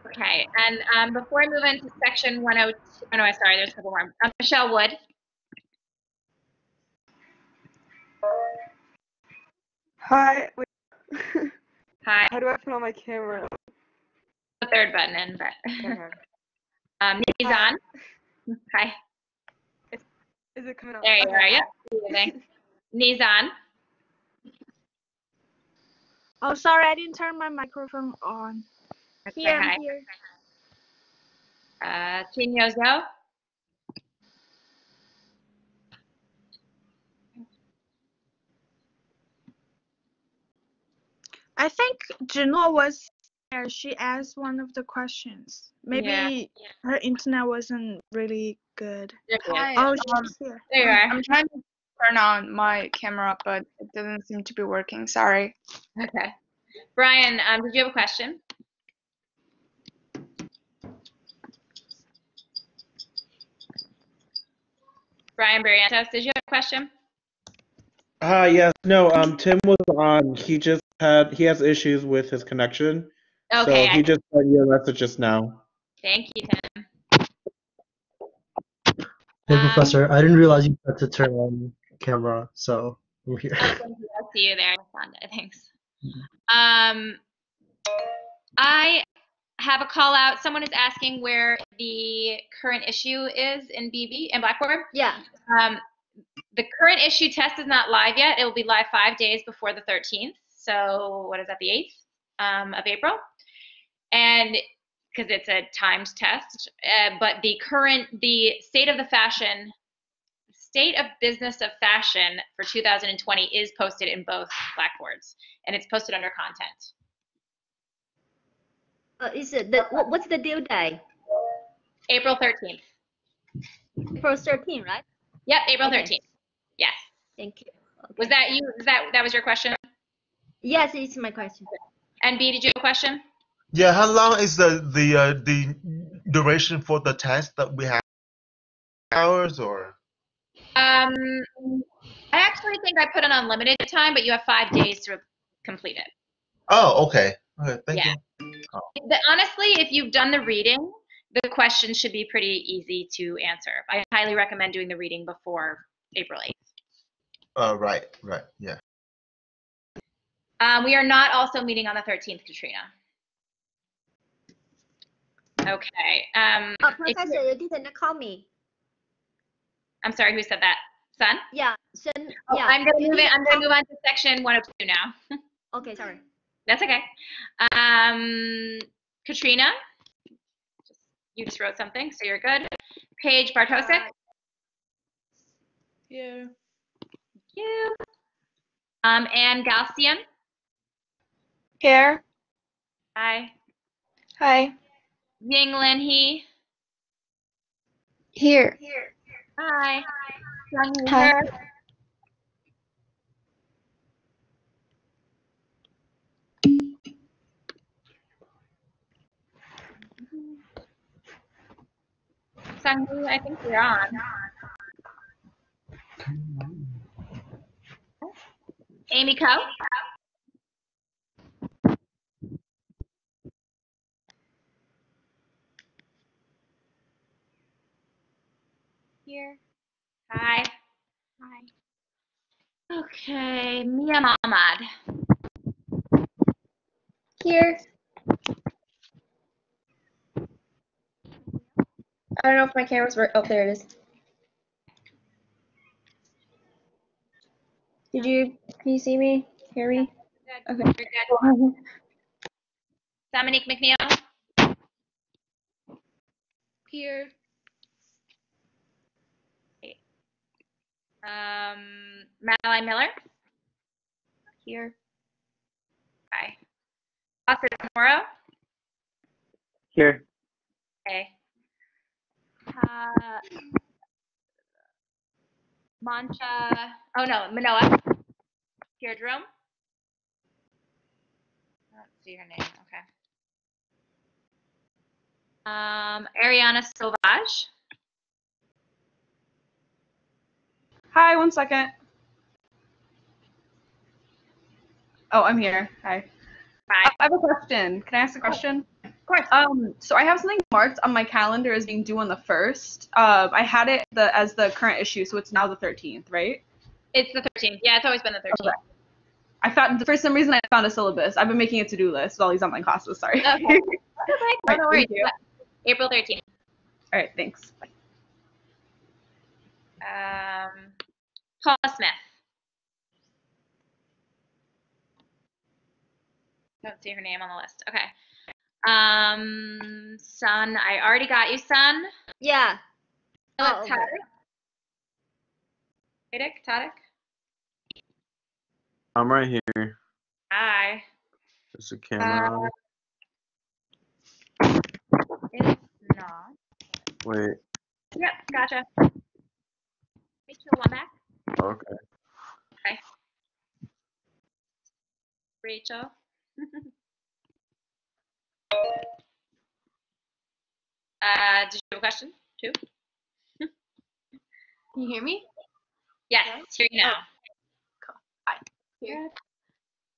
Okay, and before I move into section 102, oh no, sorry, there's a couple more. Michelle Wood. Hi. Hi. How do I put on my camera? The third button in, but. Okay. Nizan. Hi. Is it coming up? There you Okay. are, yep. Good Nizan. Oh, sorry, I didn't turn my microphone on. Okay, Here, hi. I'm here. Chin Yozo. I think Junho was there. She asked one of the questions. Maybe her internet wasn't really good. Hi. Oh, she's here. There you are. I'm trying to turn on my camera, but it doesn't seem to be working. Sorry. Okay. Brian, did you have a question? Brian Barrientos, did you have a question? Yes. No. Tim was on. He has issues with his connection. Okay. So he just sent you a message just now. Thank you, Tim. Hey, Professor. I didn't realize you had to turn on camera, so I'm here. Oh, thank you. I'll see you there. Thanks. I have a call out. Someone is asking where the current issue is in BB and Blackboard. Yeah. The current issue test is not live yet. It will be live 5 days before the 13th. So what is that, the 8th of April? And because it's a timed test, but the state of business of fashion for 2020 is posted in both Blackboards, and it's posted under content. Is it what's the due date? April 13th. April 13th, right? Yep, April 13th. Yes. Thank you. Okay. Was that you? That was your question? Yes, it's my question. And B, did you have a question? Yeah, how long is the duration for the test that we have? Hours or? I actually think I put an unlimited time, but you have 5 days to complete it. Oh, okay. Okay, thank Yeah. you. Oh. Honestly, if you've done the reading, the questions should be pretty easy to answer. I highly recommend doing the reading before April 8th. Right, yeah. We are not also meeting on the 13th, Katrina. Okay. Professor, you didn't call me. I'm sorry, who said that? Sun? Yeah, Sun. Oh, Yeah. I'm gonna move on to section 102 now. Okay, sorry. That's okay. Katrina, you just wrote something, so you're good. Paige Bartosik. Yeah. Thank you. Anne Galcian. Here. Hi. Hi. Ying Lin He. Here. Hi. Young Hi. Her. Sangwoo, I think you're on. Amy Coe. Here. Hi. Hi. Okay, Mia Mahmad. Here. I don't know if my camera's work. Oh, there it is. Can you see me? Hear me? Okay. You're good. Dominique McNeil. Here. Madeline Miller. Here. Hi. Oscar Moro. Here. Okay. Mancha. Oh no, Manoa. Deirdre. I don't see her name. Okay. Ariana Sauvage. Hi, 1 second. Oh, I'm here. Hi. Hi. I have a question. Can I ask a question? Of course. So I have something marked on my calendar as being due on the 1st. I had it as the current issue, so it's now the 13th, right? It's the 13th. Yeah, it's always been the 13th. Okay. I found, for some reason, I found a syllabus. I've been making a to-do list with all these online classes. Sorry. Okay. Okay. No, don't worry. Thank you. April 13th. All right. Thanks. Bye. Paula Smith. Don't see her name on the list. Okay. Sun. I already got you, Sun. Yeah. Oh, Tadic. I'm right here. Hi. Is the camera on? It's not. Wait. Yep, gotcha. Rachel Wamback. Okay. Okay. Rachel. Did you have a question too? Can you hear me? Yes, hear you now. Cool. Hi. Here.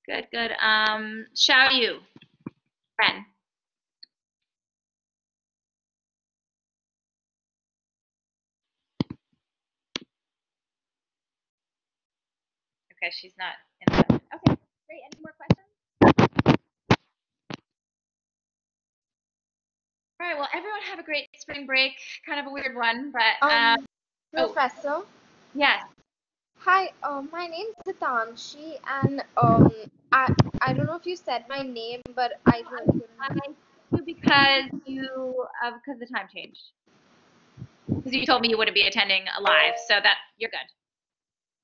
Good. Xiao Yu. Ren. Okay, she's not in the. Okay, great. Any more questions? All right. Well, everyone have a great spring break. Kind of a weird one, but Professor. Yes. Hi, my name is Hitanshi, and I don't know if you said my name, but I couldn't. Because the time changed. Because you told me you wouldn't be attending live, so that you're good.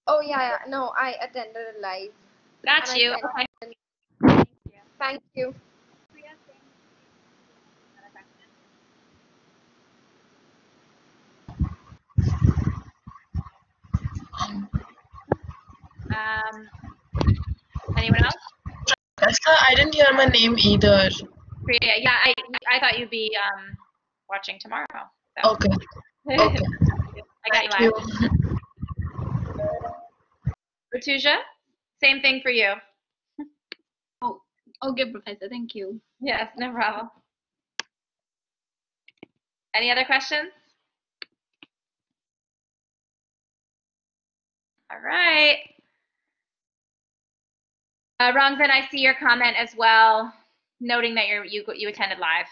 Oh yeah, no, I attended a live. Got and you. I Okay. Thank you. Anyone else? Esther, I didn't hear my name either. Priya, yeah, I thought you'd be watching tomorrow. So. Okay. Okay. I got you live. Ratuja, same thing for you. Oh, okay, Professor. Thank you. Yes, no problem. Any other questions? All right. Rongzhen, I see your comment as well, noting that you attended live.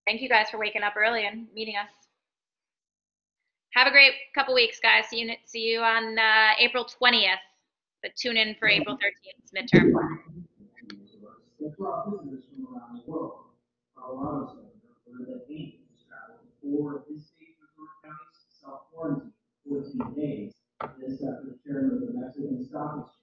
Thank you guys for waking up early and meeting us. Have a great couple weeks, guys. See you on April 20th. But tune in for April 13th midterm. Days. This after the chairman of the Mexican Stock Exchange.